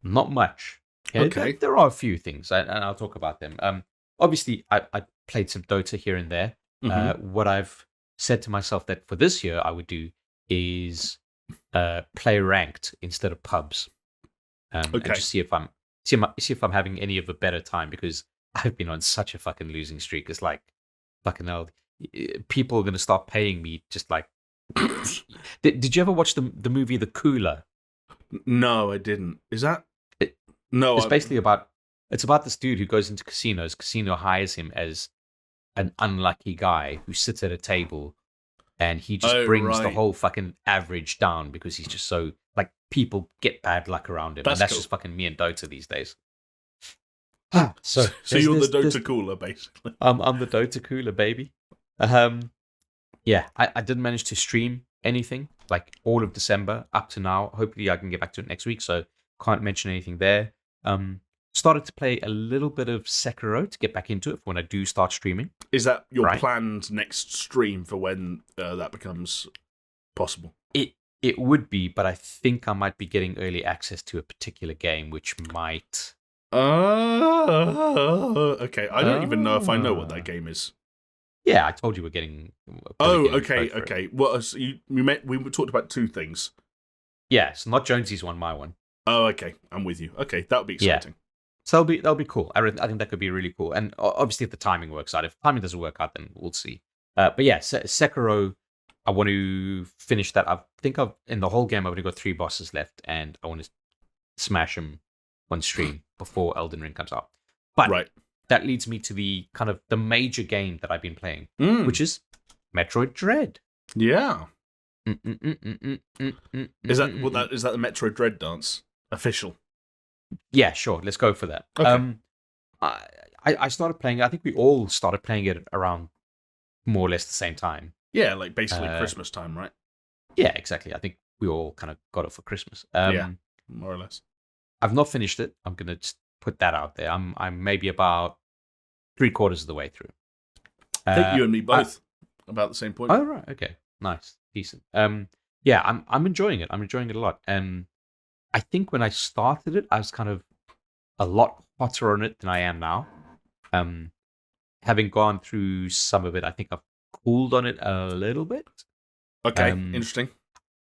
not much. Okay. There are a few things, and I'll talk about them. Obviously, I played some Dota here and there. Mm-hmm. What I've said to myself that for this year I would do is play ranked instead of pubs, and just see if I'm having any of a better time, because I've been on such a fucking losing streak. It's like, fucking hell, people are going to start paying me just like. Did you ever watch the movie The Cooler? No, I didn't. Is that? No, it's basically about this dude who goes into casinos. Casino hires him as an unlucky guy who sits at a table, and he just brings the whole fucking average down because he's just so, like, people get bad luck around him. That's just fucking me and Dota these days. So you're the Dota cooler, basically. I'm the Dota cooler, baby. Yeah, I didn't manage to stream anything, like, all of December up to now. Hopefully I can get back to it next week, so can't mention anything there. Started to play a little bit of Sekiro to get back into it for when I do start streaming. Is that your planned next stream for when that becomes possible? It would be, but I think I might be getting early access to a particular game, which might... Okay. I don't even know if I know what that game is. Yeah, I told you we're getting... Okay. Well, so we talked about two things. Yeah, it's not Jonesy's one, my one. Oh, okay. I'm with you. Okay, that would be exciting. Yeah. So that'll be cool. I think that could be really cool. And obviously, if the timing works out. If the timing doesn't work out, then we'll see. But yeah, Sekiro, I want to finish that. In the whole game, I've only got 3 bosses left, and I want to smash them on stream before Elden Ring comes out. But that leads me to the kind of the major game that I've been playing, which is Metroid Dread. Yeah. Is that the Metroid Dread dance? Official. Yeah, sure. Let's go for that. Okay. I started playing. I think we all started playing it around more or less the same time. Yeah, like basically Christmas time, right? Yeah, exactly. I think we all kind of got it for Christmas. Yeah, more or less. I've not finished it. I'm gonna just put that out there. I'm maybe about 3/4 of the way through. I think you and me both about the same point. Oh right, okay, nice, decent. Yeah, I'm enjoying it. I'm enjoying it a lot. I think when I started it, I was kind of a lot hotter on it than I am now. Having gone through some of it, I think I've cooled on it a little bit. Okay, interesting.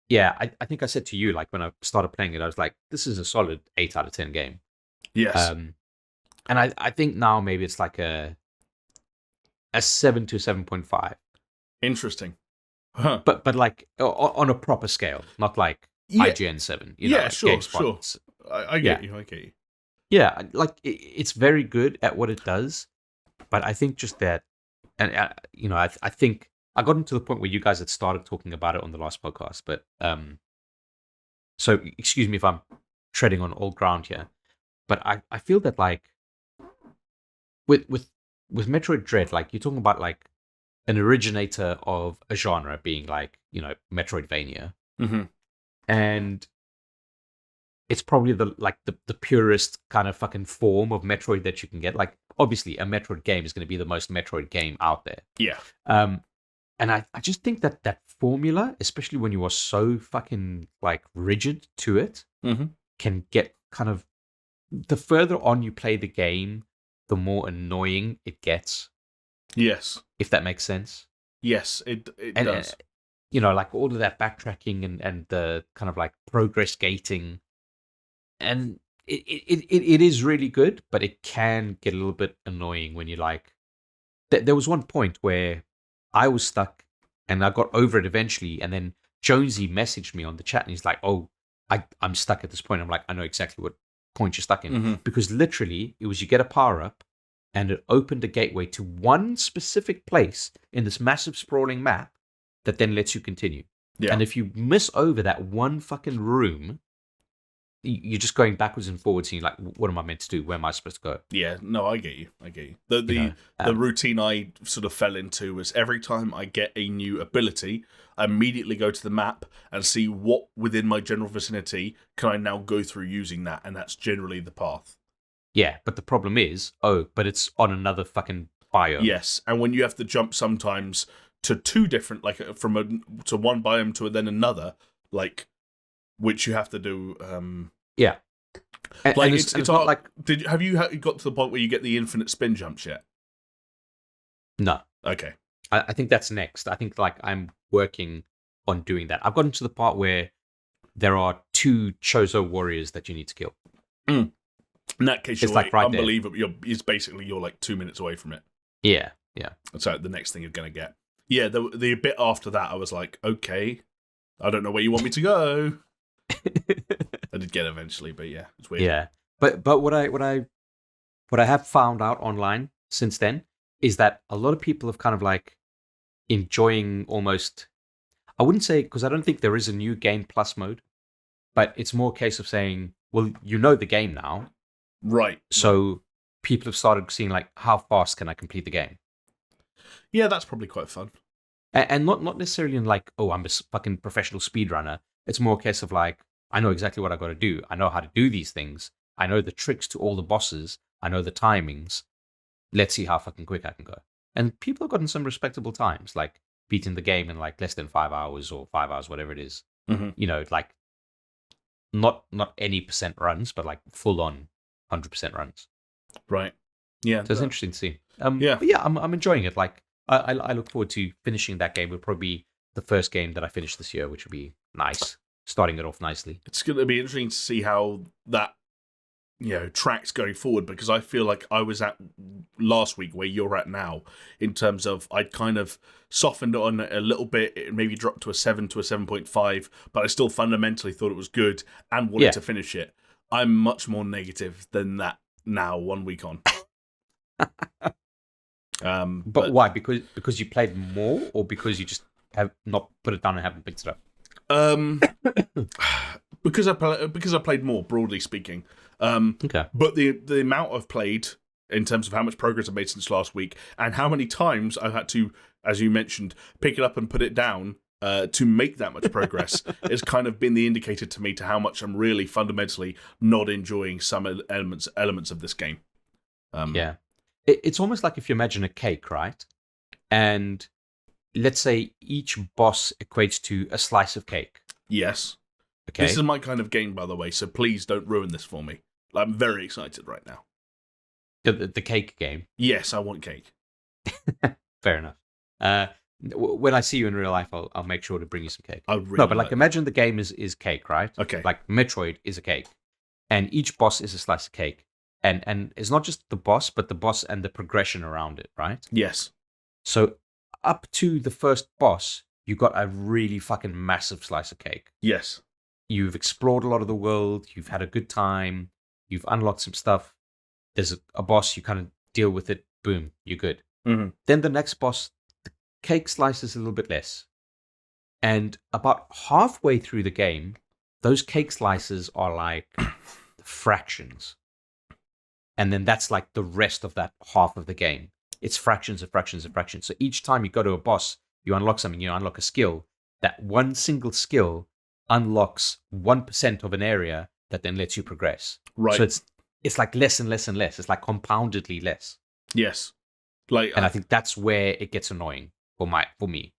Yeah, I think I said to you, like, when I started playing it, I was like, this is a solid 8 out of 10 game. Yes. And I think now maybe it's like a 7 to 7.5. Interesting. Huh. But like on a proper scale, not like IGN 7. You know, like sure. I get you. Yeah, like it's very good at what it does, but I think just that, and I think I got into the point where you guys had started talking about it on the last podcast, but so excuse me if I'm treading on old ground here, but I feel that like with Metroid Dread, like you're talking about like an originator of a genre being like, Metroidvania. Mm-hmm. And it's probably the purest kind of fucking form of Metroid that you can get. Like, obviously, a Metroid game is going to be the most Metroid game out there. Yeah. And I just think that formula, especially when you are so fucking like rigid to it, can get kind of, the further on you play the game, the more annoying it gets. Yes. If that makes sense. Yes, it does. Like all of that backtracking and the kind of like progress gating. And it is really good, but it can get a little bit annoying when you like... There was one point where I was stuck and I got over it eventually, and then Jonesy messaged me on the chat and he's like, oh, I'm stuck at this point. I'm like, I know exactly what point you're stuck in. Because literally, it was you get a power-up and it opened a gateway to one specific place in this massive sprawling map that then lets you continue. Yeah. And if you miss over that one fucking room, you're just going backwards and forwards, and you're like, what am I meant to do? Where am I supposed to go? Yeah, no, I get you. The routine I sort of fell into was every time I get a new ability, I immediately go to the map and see what within my general vicinity can I now go through using that, and that's generally the path. Yeah, but the problem is, but it's on another fucking biome. Yes, and when you have to jump sometimes to two different, like to one biome to then another, like, which you have to do. Yeah, like and it's not like. Have you got to the point where you get the infinite spin jumps yet? No. Okay. I think that's next. I think like I'm working on doing that. I've gotten to the part where there are 2 Chozo warriors that you need to kill. In that case, you're like right unbelievable. You're like 2 minutes away from it. Yeah. So the next thing you're going to get. Yeah, the bit after that, I was like, okay, I don't know where you want me to go. I did get it eventually, but yeah, it's weird. Yeah, but what I have found out online since then is that a lot of people have kind of like enjoying almost. I wouldn't say, because I don't think there is a new game plus mode, but it's more a case of saying, well, you know the game now, right? So people have started seeing like, how fast can I complete the game? Yeah, that's probably quite fun. And not necessarily in like, oh, I'm a fucking professional speedrunner. It's more a case of like, I know exactly what I got to do. I know how to do these things. I know the tricks to all the bosses. I know the timings. Let's see how fucking quick I can go. And people have gotten some respectable times, like beating the game in like less than 5 hours or 5 hours, whatever it is. Like not any percent runs, but like full on 100% runs. Right. Yeah. So it's interesting to see. But yeah, I'm enjoying it. Like I look forward to finishing that game. It'll probably be the first game that I finish this year, which will be nice. Starting it off nicely. It's going to be interesting to see how that, tracks going forward, because I feel like I was at last week where you're at now, in terms of I'd kind of softened on it a little bit, it maybe dropped to a 7 to a 7.5, but I still fundamentally thought it was good and wanted to finish it. I'm much more negative than that now, 1 week on. But why? Because you played more, or because you just have not put it down and haven't picked it up? Because I played more, broadly speaking. Okay. But the amount I've played in terms of how much progress I've made since last week, and how many times I've had to, as you mentioned, pick it up and put it down to make that much progress, has kind of been the indicator to me to how much I'm really fundamentally not enjoying some elements of this game. Yeah. It's almost like if you imagine a cake, right? And let's say each boss equates to a slice of cake. Yes. Okay. This is my kind of game, by the way, so please don't ruin this for me. I'm very excited right now. The cake game. Yes, I want cake. Fair enough. When I see you in real life, I'll make sure to bring you some cake. No, but like imagine the game is cake, right? Okay. Like Metroid is a cake, and each boss is a slice of cake, and it's not just the boss, but the boss and the progression around it, right? Yes. So up to the first boss, you got a really fucking massive slice of cake. Yes. You've explored a lot of the world. You've had a good time. You've unlocked some stuff. There's a boss. You kind of deal with it. Boom, you're good. Mm-hmm. Then the next boss, the cake slice is a little bit less. And about halfway through the game, those cake slices are like fractions. And then that's like the rest of that half of the game. It's fractions of fractions of fractions. So each time you go to a boss, you unlock something, you unlock a skill. That one single skill unlocks 1% of an area that then lets you progress. Right. So it's like less and less and less. It's like compoundedly less. Yes. And I think that's where it gets annoying for me.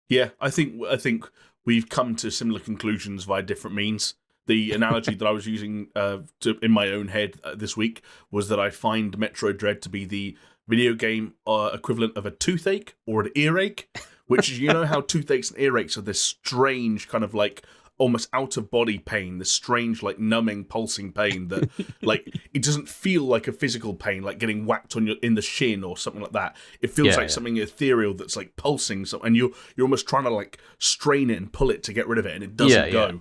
Yeah, I think we've come to similar conclusions via different means. The analogy that I was using in my own head this week was that I find Metroid Dread to be the video game equivalent of a toothache or an earache, which is, you know how toothaches and earaches are this strange kind of like almost out of body pain, this strange like numbing, pulsing pain that like it doesn't feel like a physical pain, like getting whacked in the shin or something like that. It feels like something ethereal that's like pulsing, and you're almost trying to like strain it and pull it to get rid of it, and it doesn't go.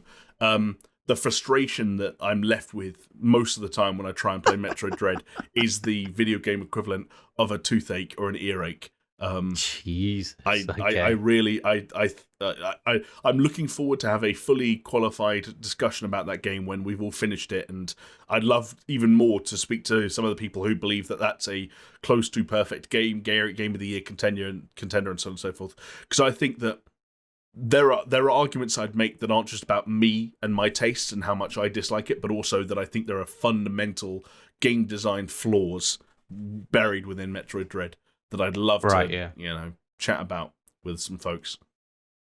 The frustration that I'm left with most of the time when I try and play Metroid Dread is the video game equivalent of a toothache or an earache. Jeez, I'm looking forward to have a fully qualified discussion about that game when we've all finished it, and I'd love even more to speak to some of the people who believe that that's a close to perfect game of the year contender, and so on and so forth. Because I think that there are arguments I'd make that aren't just about me and my tastes and how much I dislike it, but also that I think there are fundamental game design flaws buried within Metroid Dread that I'd love to chat about with some folks.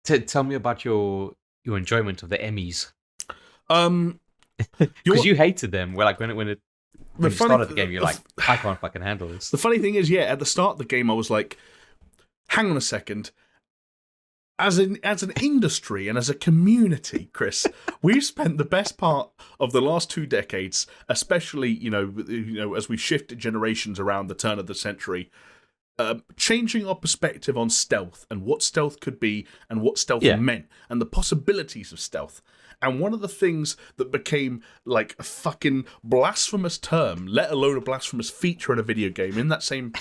Tell me about your enjoyment of the Emmys. Because you hated them. Well, like when you started the game, you're like, I can't fucking handle this. The funny thing is, at the start of the game, I was like, hang on a second. As an industry and as a community, Chris, we've spent the best part of the last 2 decades, especially as we shifted generations around the turn of the century, changing our perspective on stealth and what stealth could be and what stealth meant and the possibilities of stealth. And one of the things that became like a fucking blasphemous term, let alone a blasphemous feature in a video game in that same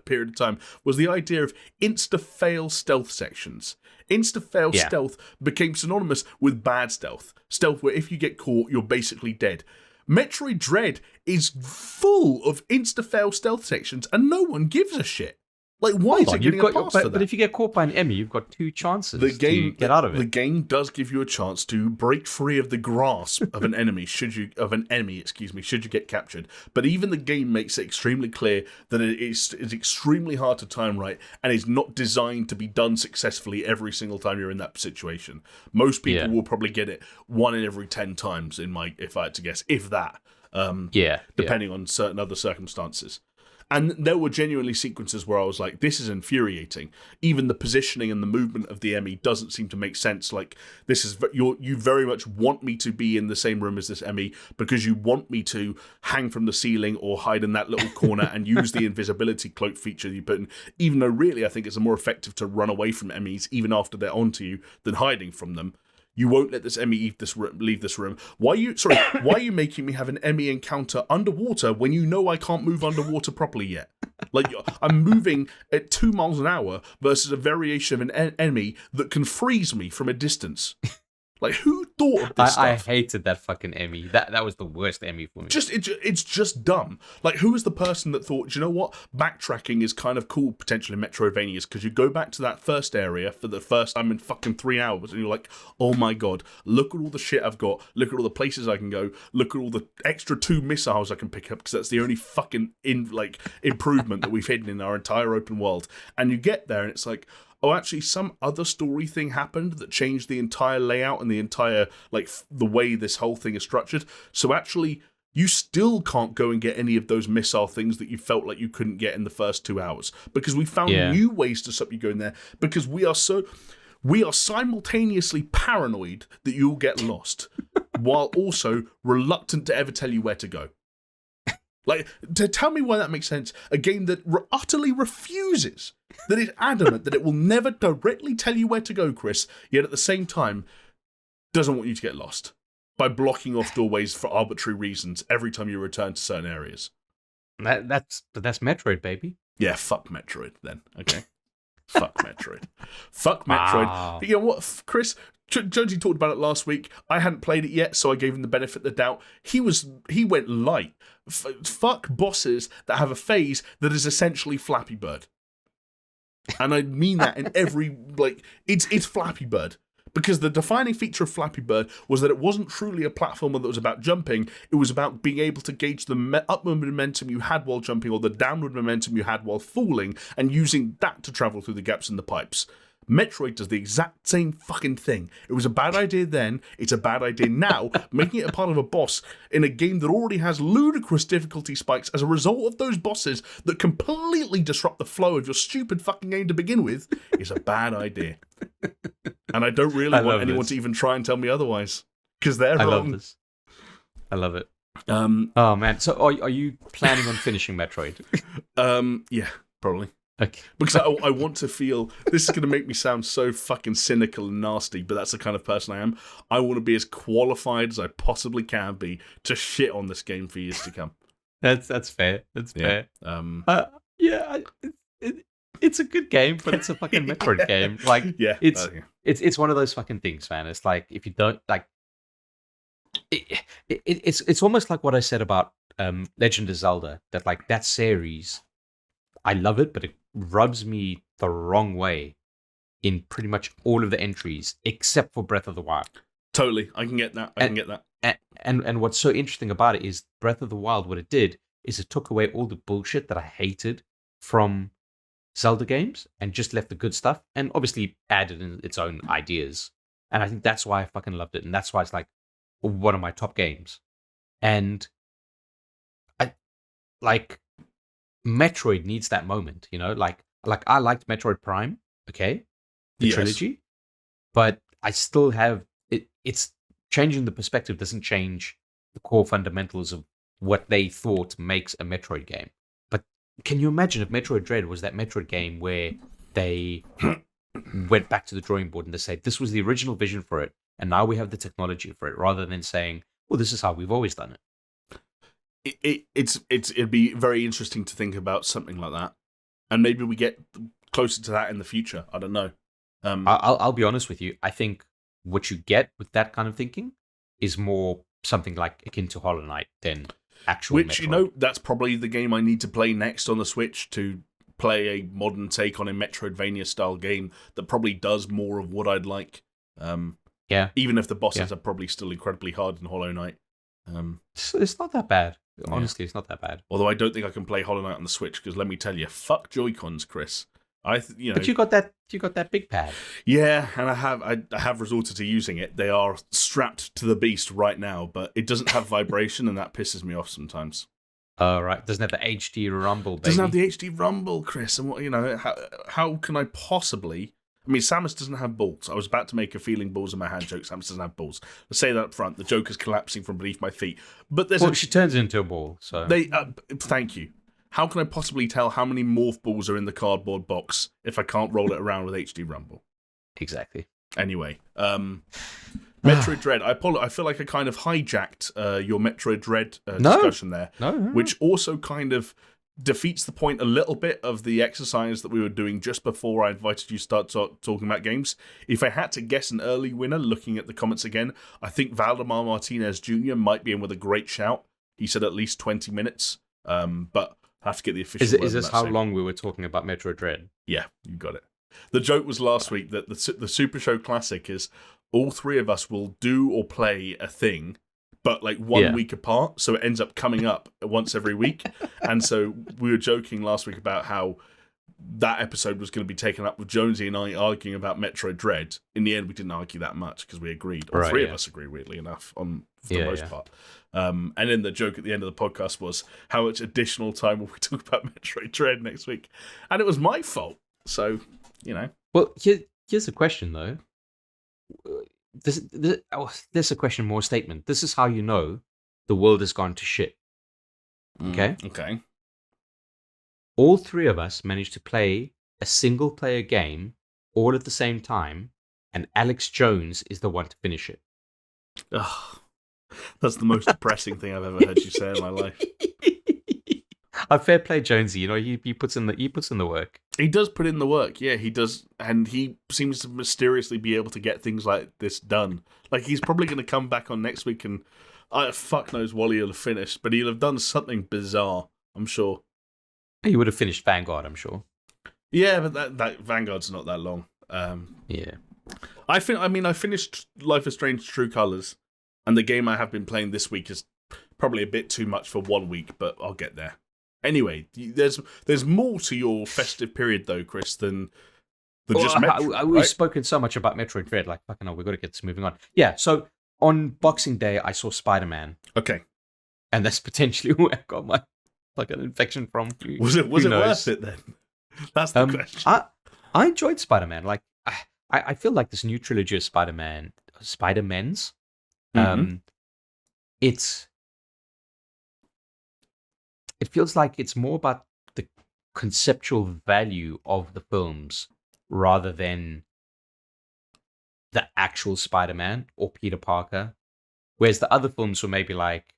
period of time, was the idea of insta-fail stealth sections. Insta-fail stealth became synonymous with bad stealth. Stealth where if you get caught, you're basically dead. Metroid Dread is full of insta-fail stealth sections and no one gives a shit. Like, why is it getting a pass for that? But if you get caught by an Emmy, you've got 2 chances to get out of it. The game does give you a chance to break free of the grasp of an enemy, should you get captured. But even the game makes it extremely clear that it is extremely hard to time right and is not designed to be done successfully every single time you're in that situation. Most people will probably get it 1 in every 10 times, if I had to guess, if that. Depending on certain other circumstances. And there were genuinely sequences where I was like, this is infuriating. Even the positioning and the movement of the Emmy doesn't seem to make sense. Like, this is you very much want me to be in the same room as this Emmy because you want me to hang from the ceiling or hide in that little corner and use the invisibility cloak feature you put in. Even though really I think it's more effective to run away from Emmys even after they're onto you than hiding from them. You won't let this Emmy leave this room. Why are you making me have an Emmy encounter underwater when you know I can't move underwater properly yet? Like, I'm moving at 2 miles an hour versus a variation of an Emmy that can freeze me from a distance. Like, who thought of this stuff? I hated that fucking Emmy. That was the worst Emmy for me. It's just dumb. Like, who was the person that thought, do you know what? Backtracking is kind of cool, potentially, in Metroidvanias, because you go back to that first area for the first time in fucking 3 hours, and you're like, oh my god, look at all the shit I've got, look at all the places I can go, look at all the extra 2 missiles I can pick up, because that's the only fucking improvement that we've hidden in our entire open world. And you get there, and it's like, oh, actually, some other story thing happened that changed the entire layout and the entire, like, the way this whole thing is structured. So actually, you still can't go and get any of those missile things that you felt like you couldn't get in the first 2 hours, because we found new ways to stop you going there, because we are simultaneously paranoid that you'll get lost, while also reluctant to ever tell you where to go. Like, to tell me why that makes sense. A game that utterly refuses, that is adamant that it will never directly tell you where to go, Chris, yet at the same time doesn't want you to get lost by blocking off doorways for arbitrary reasons every time you return to certain areas. That's Metroid, baby. Yeah, fuck Metroid then. Okay. Fuck Metroid. Fuck Metroid. Wow. But you know what, Chris? Jonesy talked about it last week. I hadn't played it yet, so I gave him the benefit of the doubt. He went light. Fuck bosses that have a phase that is essentially Flappy Bird. And I mean that in every, like, it's Flappy Bird. Because the defining feature of Flappy Bird was that it wasn't truly a platformer that was about jumping. It was about being able to gauge the upward momentum you had while jumping or the downward momentum you had while falling, and using that to travel through the gaps in the pipes. Metroid does the exact same fucking thing. It was a bad idea then, it's a bad idea now, making it a part of a boss in a game that already has ludicrous difficulty spikes as a result of those bosses that completely disrupt the flow of your stupid fucking game to begin with, is a bad idea. And I don't really want anyone to even try and tell me otherwise, because they're wrong. I love this. I love it. Oh, man. So are you planning on finishing Metroid? Yeah, probably. Okay. Because I want to feel, this is going to make me sound so fucking cynical and nasty, but that's the kind of person I am. I want to be as qualified as I possibly can be to shit on this game for years to come. That's fair. That's fair. It's a good game, but it's a fucking Metroid game. Like, it's one of those fucking things, man. It's like, if you don't like, it's almost like what I said about Legend of Zelda. That, like, that series, I love it, but it rubs me the wrong way in pretty much all of the entries except for Breath of the Wild. Totally, I can get that. And what's so interesting about it is Breath of the Wild. What it did is it took away all the bullshit that I hated from Zelda games and just left the good stuff, and obviously added in its own ideas. And I think that's why I fucking loved it, and that's why it's like one of my top games. And I like Metroid needs that moment, you know, like I liked Metroid Prime, okay, the trilogy, but I still have it. It's changing the perspective doesn't change the core fundamentals of what they thought makes a Metroid game. But can you imagine if Metroid Dread was that Metroid game where they went back to the drawing board and they said, this was the original vision for it, and now we have the technology for it, rather than saying, well, this is how we've always done it. It'd be very interesting to think about something like that, and maybe we get closer to that in the future. I don't know. I'll be honest with you. I think what you get with that kind of thinking is more something like akin to Hollow Knight than actual Which, Metroid. you know, that's probably the game I need to play next on the Switch to play a modern take on a Metroidvania-style game that probably does more of what I'd like. Even if the bosses are probably still incredibly hard in Hollow Knight. It's not that bad. Honestly, it's not that bad. Although I don't think I can play Hollow Knight on the Switch, because let me tell you, fuck Joy-Cons, Chris. But you got that big pad. Yeah, and I have resorted to using it. They are strapped to the beast right now, but it doesn't have vibration, and that pisses me off sometimes. Oh, right. Doesn't have the HD rumble, baby. Doesn't have the HD rumble, Chris. And what, you know, how can I possibly... I mean, Samus doesn't have balls. I was about to make a feeling balls in my hand joke. Samus doesn't have balls. Let's say that up front. The joke is collapsing from beneath my feet. But she turns into a ball, so... Thank you. How can I possibly tell how many morph balls are in the cardboard box if I can't roll it around with HD rumble? Exactly. Anyway, Metroid Dread. I feel like I kind of hijacked your Metroid Dread discussion there, which also kind of defeats the point a little bit of the exercise that we were doing just before I invited you to start talking about games. If I had to guess an early winner, looking at the comments again, I think Valdemar Martinez Jr. might be in with a great shout. He said at least 20 minutes, but I have to get the official. Is this how long we were talking about Metroid Dread? Yeah, you got it. The joke was last week that the Super Show Classic is all three of us will do or play a thing, but like 1 week apart, so it ends up coming up once every week. And so we were joking last week about how that episode was going to be taken up with Jonesy and I arguing about Metroid Dread. In the end, we didn't argue that much because we agreed. All three of us agree, weirdly enough, for the most part. And then the joke at the end of the podcast was, how much additional time will we talk about Metroid Dread next week? And it was my fault. So, Well, here's a question, though. This a question, more statement. This is how you know the world has gone to shit. Okay? Okay. All three of us managed to play a single-player game all at the same time, and Alex Jones is the one to finish it. Ugh. That's the most depressing thing I've ever heard you say in my life. Fair play, Jonesy. He puts in the work. He does put in the work, yeah, he does, and he seems to mysteriously be able to get things like this done. Like, he's probably going to come back on next week, and fuck knows what he'll have finished, but he'll have done something bizarre, I'm sure. He would have finished Vanguard, I'm sure. Yeah, but that Vanguard's not that long. Yeah. I finished Life is Strange True Colors, and the game I have been playing this week is probably a bit too much for 1 week, but I'll get there. Anyway, there's more to your festive period, though, Chris, than just Metroid. We've spoken so much about Metroid Dread, like, fucking hell, we've got to get this moving on. Yeah, so on Boxing Day, I saw Spider-Man. Okay. And that's potentially where I got my fucking infection from. Was it worth it, then? That's the question. I enjoyed Spider-Man. Like, I feel like this new trilogy of Spider-Mans, it feels like it's more about the conceptual value of the films rather than the actual Spider-Man or Peter Parker. Whereas the other films were maybe like,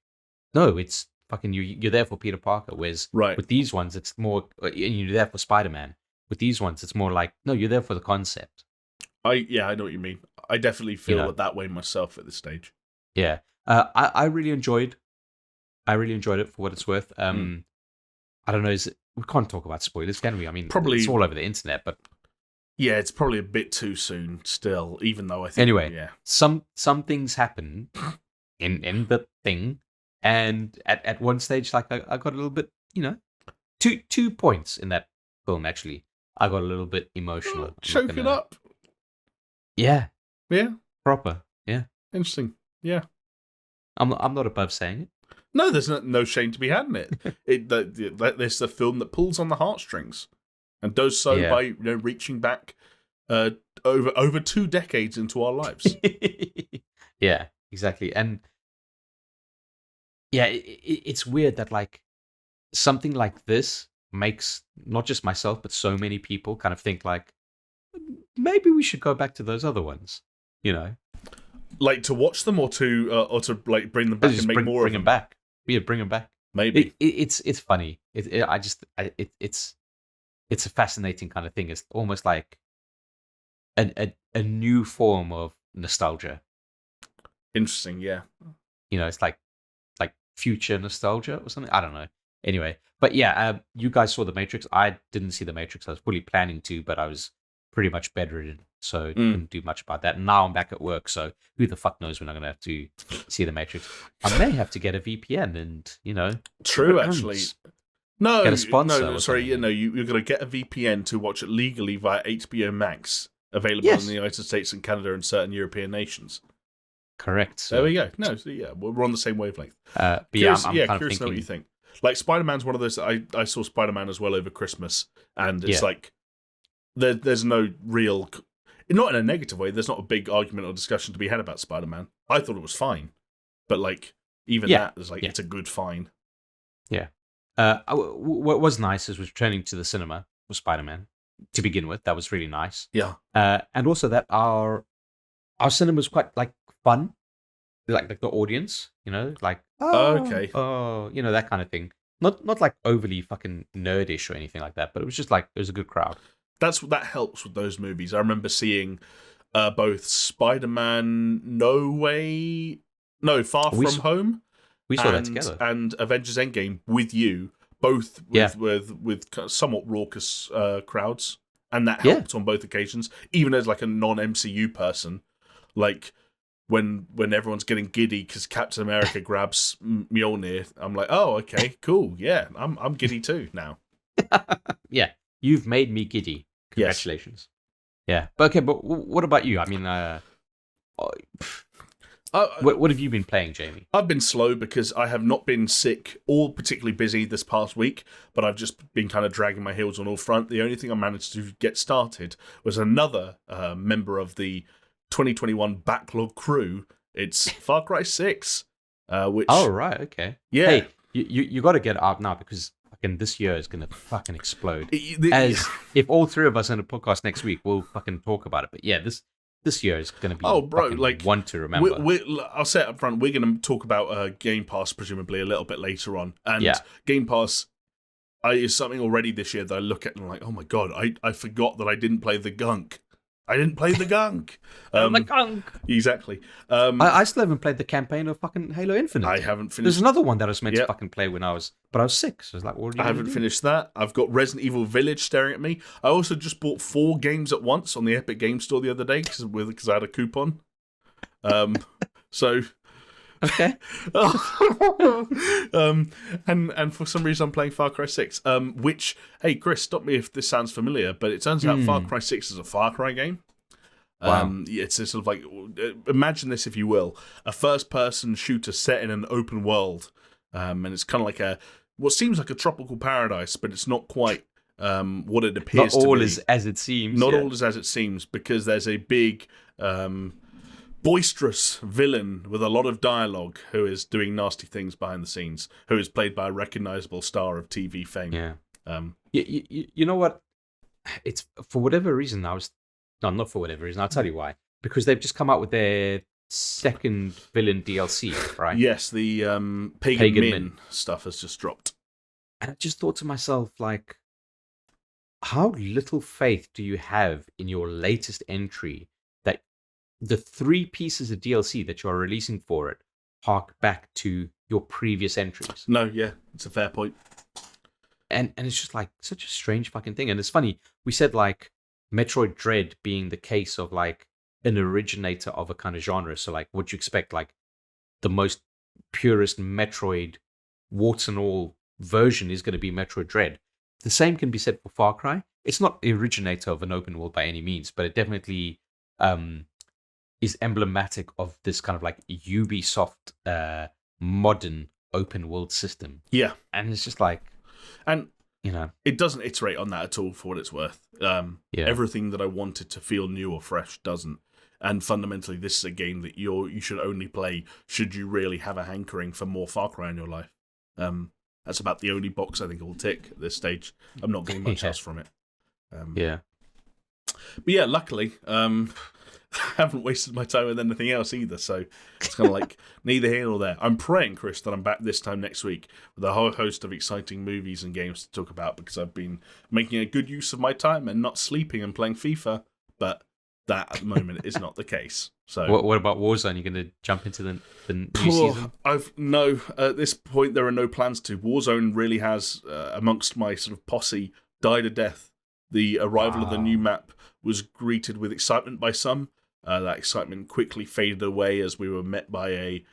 no, it's fucking you're there for Peter Parker. Whereas with these ones, it's more, and you're there for Spider-Man. With these ones, it's more like, no, you're there for the concept. I know what you mean. I definitely feel that way myself at this stage. Yeah. I really enjoyed it for what it's worth. I don't know, we can't talk about spoilers, can we? I mean, probably it's all over the internet, but yeah, it's probably a bit too soon still, even though I think anyway, some things happen in the thing, and at one stage, like I got a little bit, 2 points in that film actually. I got a little bit emotional. Choking up. Yeah. Yeah. Proper. Yeah. Interesting. Yeah. I'm not above saying it. No, there's no shame to be had in it. It's a film that pulls on the heartstrings, and does so by reaching back over 2 decades into our lives. Yeah, exactly. And yeah, it's weird that like something like this makes not just myself but so many people kind of think like maybe we should go back to those other ones. Like to watch them or to like bring them back and make more of them. Back. Yeah, bring them back. Maybe it's funny. It's a fascinating kind of thing. It's almost like a new form of nostalgia. Interesting, yeah. It's like future nostalgia or something. I don't know. Anyway, but yeah, you guys saw The Matrix. I didn't see The Matrix. I was fully planning to, but I was pretty much bedridden, so couldn't do much about that. And now I'm back at work, so who the fuck knows when I'm going to have to see The Matrix. I may have to get a VPN and, True, actually. No, get a sponsor. No, sorry, you're going to get a VPN to watch it legally via HBO Max, available in the United States and Canada and certain European nations. Correct. So. There we go. No, so yeah, we're on the same wavelength. But curious, I'm kind of curious to know what you think. Like, Spider-Man's one of those, I saw Spider-Man as well over Christmas, and it's like, there's no real, not in a negative way, there's not a big argument or discussion to be had about Spider-Man. I thought it was fine. But, like, even that is like, it's a good fine. Yeah. What was nice is returning to the cinema with Spider-Man to begin with. That was really nice. Yeah. And also that our cinema was quite, like, fun. Like the audience, like, okay. Oh, that kind of thing. Not like overly fucking nerdish or anything like that, but it was just like, it was a good crowd. That helps with those movies. I remember seeing both Spider-Man Far From Home. We saw that together. And Avengers Endgame with you, both with somewhat raucous crowds. And that helped on both occasions. Even as like a non-MCU person, like when everyone's getting giddy because Captain America grabs Mjolnir, I'm like, oh, okay, cool, yeah, I'm giddy too now. Yeah. you've made me giddy. Congratulations. Yes. Yeah. But okay, but what about you? I mean, what have you been playing, Jamie? I've been slow because I have not been sick or particularly busy this past week, but I've just been kind of dragging my heels on all front. The only thing I managed to get started was another member of the 2021 backlog crew. It's Far Cry 6, which... Oh, right, okay. Yeah. Hey, you got to get it out now because fucking this year is going to fucking explode. If all three of us in a podcast next week, we'll fucking talk about it. But yeah, this year is going to be one to remember. I'll say it up front, we're going to talk about Game Pass presumably a little bit later on. And Game Pass is something already this year that I look at and I'm like, oh my god, I forgot that I didn't play the gunk. I didn't play the gunk. The gunk. Exactly. I still haven't played the campaign of fucking Halo Infinite. I haven't finished. There's another one that I was meant to fucking play when I was sick. So I was like, what are you I haven't finished that. I've got Resident Evil Village staring at me. I also just bought 4 games at once on the Epic Game Store the other day because I had a coupon. So. Okay. And for some reason I'm playing Far Cry 6, which, hey Chris, stop me if this sounds familiar, but it turns out Far Cry 6 is a Far Cry game. Wow. It's a sort of like, imagine this if you will, a first-person shooter set in an open world, and it's kind of like what seems like a tropical paradise, but it's not quite what it appears to be. Not all is as it seems. Not all is as it seems, because there's a big... boisterous villain with a lot of dialogue who is doing nasty things behind the scenes, who is played by a recognizable star of TV fame. Yeah. You know what? It's for whatever reason not for whatever reason. I'll tell you why. Because they've just come out with their second villain DLC, right? Yes, the Pagan Min stuff has just dropped. And I just thought to myself, like, how little faith do you have in your latest entry that the 3 pieces of DLC that you're releasing for it hark back to your previous entries? No, yeah, it's a fair point. And it's just like such a strange fucking thing. And it's funny, we said like Metroid Dread being the case of like an originator of a kind of genre. So like what you expect, like the most purest Metroid warts and all version is going to be Metroid Dread. The same can be said for Far Cry. It's not the originator of an open world by any means, but it definitely is emblematic of this kind of like Ubisoft modern open world system. Yeah. And it's just like... And you know, it doesn't iterate on that at all for what it's worth. Everything that I wanted to feel new or fresh doesn't. And fundamentally, this is a game that you should only play should you really have a hankering for more Far Cry in your life. That's about the only box I think it will tick at this stage. I'm not getting much else from it. But yeah, luckily, I haven't wasted my time with anything else either, so it's kind of like neither here nor there. I'm praying, Chris, that I'm back this time next week with a whole host of exciting movies and games to talk about, because I've been making a good use of my time and not sleeping and playing FIFA, but that at the moment is not the case. So what about Warzone? You're going to jump into the new season? No, at this point there are no plans to. Warzone really has, amongst my sort of posse, died a death. The arrival of the new map was greeted with excitement by some. That excitement quickly faded away as we were met by a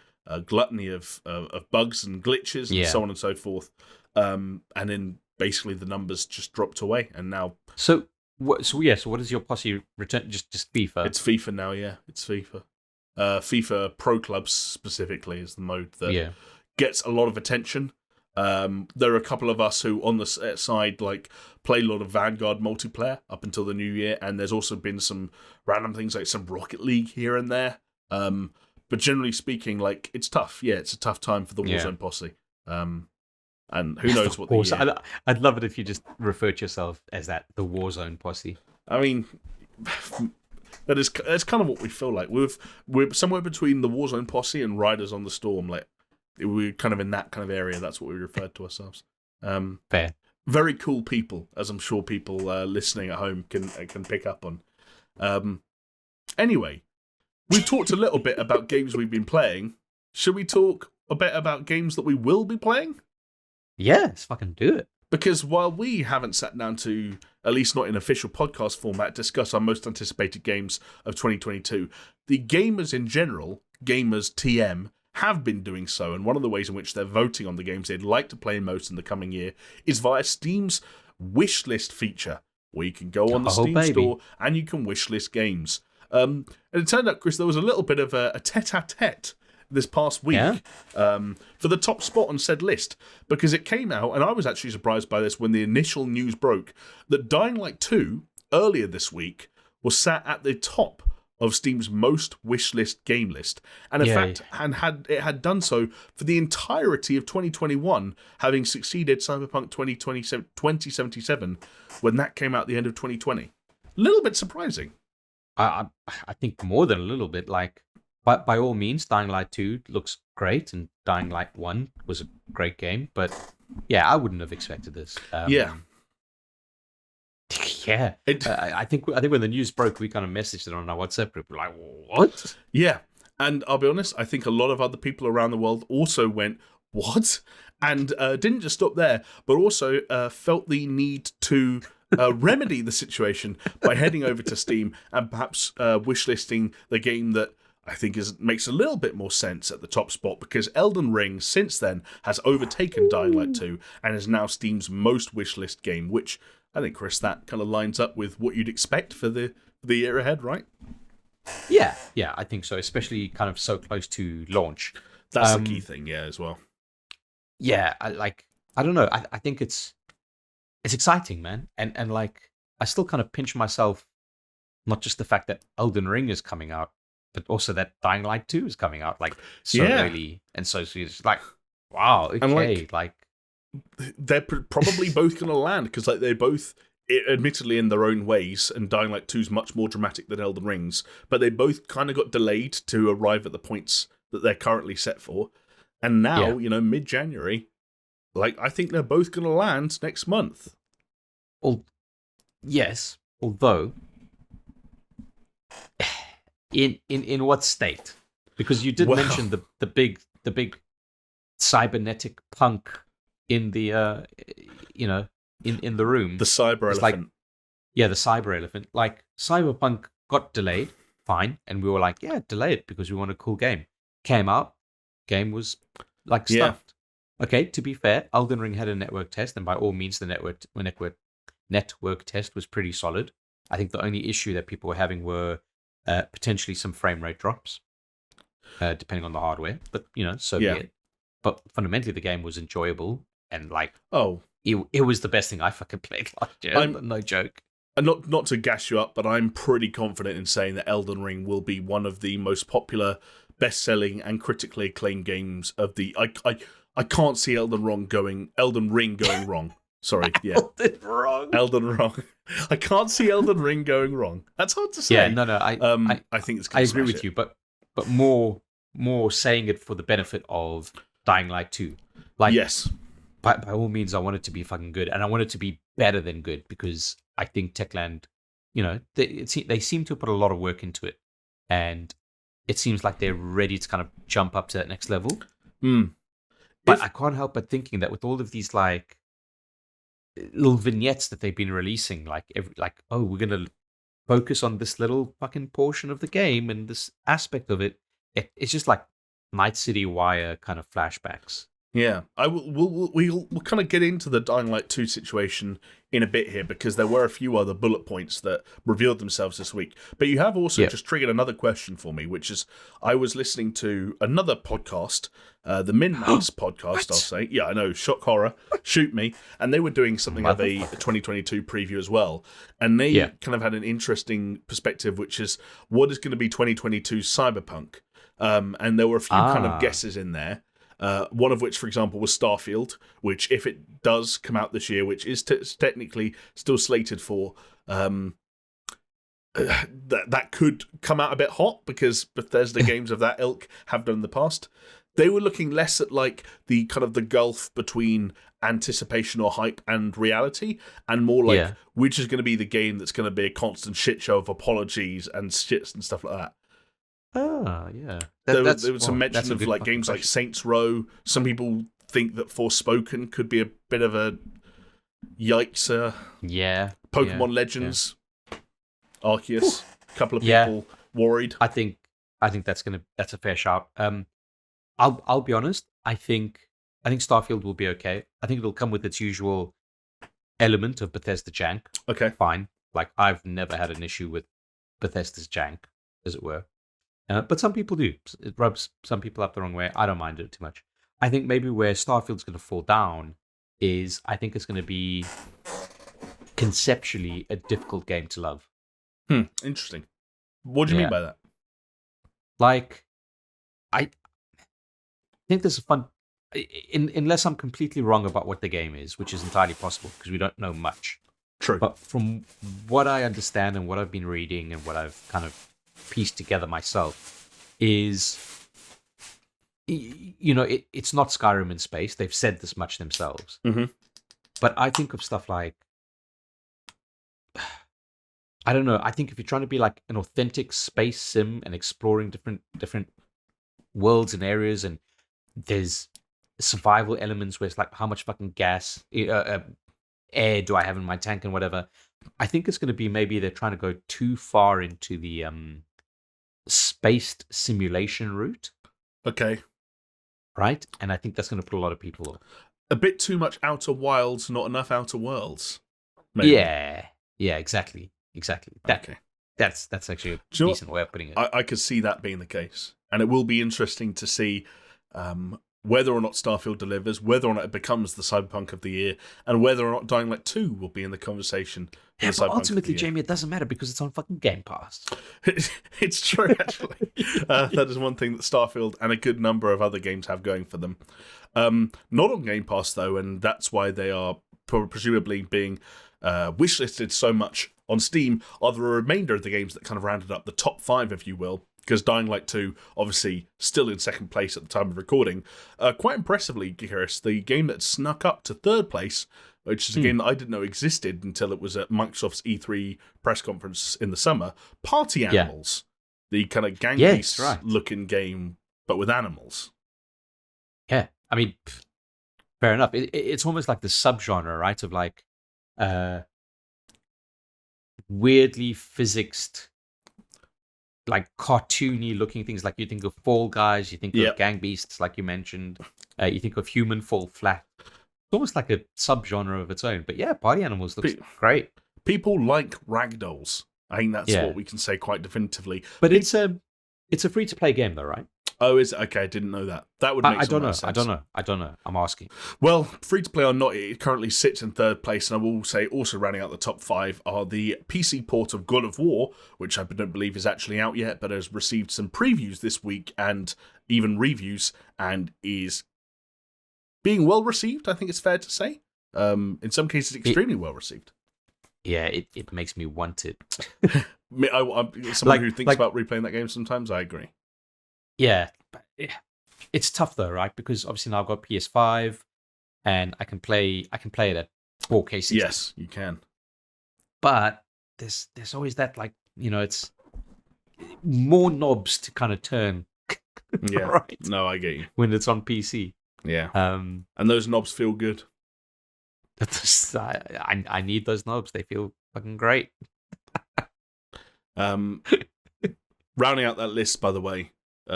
gluttony of bugs and glitches and so on and so forth. And then basically the numbers just dropped away, and now... So what is your posse return? Just FIFA? It's FIFA now, yeah. It's FIFA. FIFA Pro Clubs specifically is the mode that gets a lot of attention. There are a couple of us who on the side like play a lot of Vanguard multiplayer up until the new year, and there's also been some random things like some Rocket League here and there. But generally speaking, like it's tough. Yeah, it's a tough time for the Warzone posse. And who knows what the year... I'd love it if you just referred to yourself as that, the Warzone posse. I mean, that's kind of what we feel like. We're somewhere between the Warzone posse and Riders on the Storm. Like we're kind of in that kind of area. That's what we referred to ourselves. Fair. Very cool people, as I'm sure people listening at home can pick up on. Anyway, we've talked a little bit about games we've been playing. Should we talk a bit about games that we will be playing? Yeah, let's fucking do it. Because while we haven't sat down to, at least not in official podcast format, discuss our most anticipated games of 2022, the gamers in general, gamers TM, have been doing so, and one of the ways in which they're voting on the games they'd like to play most in the coming year is via Steam's wish list feature, where you can go on the Steam store and you can wish list games. And it turned out, Chris, there was a little bit of a tete-a-tete this past week for the top spot on said list, because it came out, and I was actually surprised by this when the initial news broke, that Dying Light 2, earlier this week, was sat at the top of Steam's most wishlist game list, and in fact, it had done so for the entirety of 2021, having succeeded Cyberpunk 2077 when that came out at the end of 2020. A little bit surprising. I think more than a little bit. Like, by all means, Dying Light 2 looks great, and Dying Light 1 was a great game, but yeah, I wouldn't have expected this. Yeah. I think when the news broke, we kind of messaged it on our WhatsApp group. We're like, what? Yeah, and I'll be honest, I think a lot of other people around the world also went, what? And didn't just stop there, but also felt the need to remedy the situation by heading over to Steam and perhaps wishlisting the game that I think makes a little bit more sense at the top spot, because Elden Ring since then has overtaken Dying Light 2 and is now Steam's most wishlist game, which I think, Chris, that kind of lines up with what you'd expect for the year ahead, right? Yeah, I think so, especially kind of so close to launch. That's the key thing, as well. Yeah, I don't know. I think it's exciting, man. And like, I still kind of pinch myself, not just the fact that Elden Ring is coming out, but also that Dying Light 2 is coming out like so early and so soon. It's like, wow, okay, and like they're probably both going to land, because like they both, admittedly in their own ways, and Dying Light 2 is much more dramatic than Elden Ring's, but they both kind of got delayed to arrive at the points that they're currently set for. And now, mid-January, like, I think they're both going to land next month. Yes, although in what state? Because you did mention the big cybernetic punk in the in the room. The cyber elephant. Like, the cyber elephant. Like, Cyberpunk got delayed, fine, and we were like, delay it because we want a cool game. Came out, game was like stuffed. Okay, to be fair, Elden Ring had a network test, and by all means, the network test was pretty solid. I think the only issue that people were having were potentially some frame rate drops, depending on the hardware. But so be it. But fundamentally, the game was enjoyable, and like, it was the best thing I fucking played last year. No joke. And not to gas you up, but I'm pretty confident in saying that Elden Ring will be one of the most popular, best-selling, and critically acclaimed games of the. I can't see Elden Ring going wrong. Sorry, yeah. Elden Ring. I can't see Elden Ring going wrong. That's hard to say. Yeah, no. I think it's. I agree with you, but more saying it for the benefit of Dying Light 2. Like, yes. By all means, I want it to be fucking good, and I want it to be better than good, because I think Techland, they seem to put a lot of work into it, and it seems like they're ready to kind of jump up to that next level. But I can't help but thinking that with all of these like little vignettes that they've been releasing, we're gonna focus on this little fucking portion of the game and this aspect of it. It's just like Night City Wire kind of flashbacks. Yeah, we'll kind of get into the Dying Light 2 situation in a bit here, because there were a few other bullet points that revealed themselves this week. But you have also just triggered another question for me, which is, I was listening to another podcast, the Min-Max podcast, I'll say. Yeah, I know, shock horror, shoot me. And they were doing something of a 2022 preview as well. And they kind of had an interesting perspective, which is, what is going to be 2022 Cyberpunk? And there were a few kind of guesses in there. One of which, for example, was Starfield, which, if it does come out this year, which is technically still slated for, that could come out a bit hot, because Bethesda games of that ilk have done in the past. They were looking less at like the kind of the gulf between anticipation or hype and reality, and more like which is going to be the game that's going to be a constant shit show of apologies and shits and stuff like that. Yeah. There was some mention of like games like Saints Row. Some people think that Forspoken could be a bit of a yikes. Pokémon Legends, Arceus. A couple of people worried. I think that's a fair shout. I'll be honest. I think Starfield will be okay. I think it'll come with its usual element of Bethesda jank. Okay. Fine. Like, I've never had an issue with Bethesda's jank, as it were. But some people do. It rubs some people up the wrong way. I don't mind it too much. I think maybe where Starfield's going to fall down is I think it's going to be conceptually a difficult game to love. Interesting. What do you mean by that? Like, I think there's a fun... unless I'm completely wrong about what the game is, which is entirely possible because we don't know much. True. But from what I understand and what I've been reading and what I've kind of pieced together myself is, it's not Skyrim in space. They've said this much themselves. Mm-hmm. But I think of stuff like, I don't know. I think if you're trying to be like an authentic space sim and exploring different worlds and areas, and there's survival elements where it's like, how much fucking gas, air do I have in my tank and whatever. I think it's going to be maybe they're trying to go too far into the spaced simulation route. Okay. Right? And I think that's going to put a lot of people off. A bit too much Outer Wilds, not enough Outer Worlds. Maybe. Yeah, exactly. Okay. That's actually a decent way of putting it. I could see that being the case. And it will be interesting to see whether or not Starfield delivers, whether or not it becomes the Cyberpunk of the year, and whether or not Dying Light 2 will be in the conversation. Yeah, but ultimately, Jamie, it doesn't matter because it's on fucking Game Pass. It's true, actually. That is one thing that Starfield and a good number of other games have going for them. Not on Game Pass, though, and that's why they are presumably being wishlisted so much on Steam, are the remainder of the games that kind of rounded up the top 5, if you will. Because Dying Light 2, obviously, still in second place at the time of recording. Quite impressively, Chris, the game that snuck up to third place, which is a game that I didn't know existed until it was at Microsoft's E3 press conference in the summer, Party Animals. Yeah. The kind of Gang Beasts-looking game, but with animals. Yeah, I mean, fair enough. It's almost like the subgenre, right, of like weirdly physicsed, like cartoony looking things. Like you think of Fall Guys, you think of Gang Beasts, like you mentioned, you think of Human Fall Flat. It's almost like a subgenre of its own. But yeah, Party Animals looks great. People like ragdolls. I think that's what we can say quite definitively. But it's a free to play game though, right? Oh, is it? Okay, I didn't know that. That would make sense. I don't know. I'm asking. Well, free to play or not, it currently sits in third place, and I will say also rounding out the top 5 are the PC port of God of War, which I don't believe is actually out yet, but has received some previews this week and even reviews, and is being well received. I think it's fair to say. In some cases, extremely well received. Yeah, it makes me want it. I'm someone who thinks about replaying that game sometimes. I agree. Yeah, it's tough though, right? Because obviously now I've got PS5, and I can play it at 4K 60. Yes, you can. But there's always that, like, it's more knobs to kind of turn. Yeah, right? No, I get you. When it's on PC. Yeah. And those knobs feel good. I need those knobs. They feel fucking great. Rounding out that list, by the way,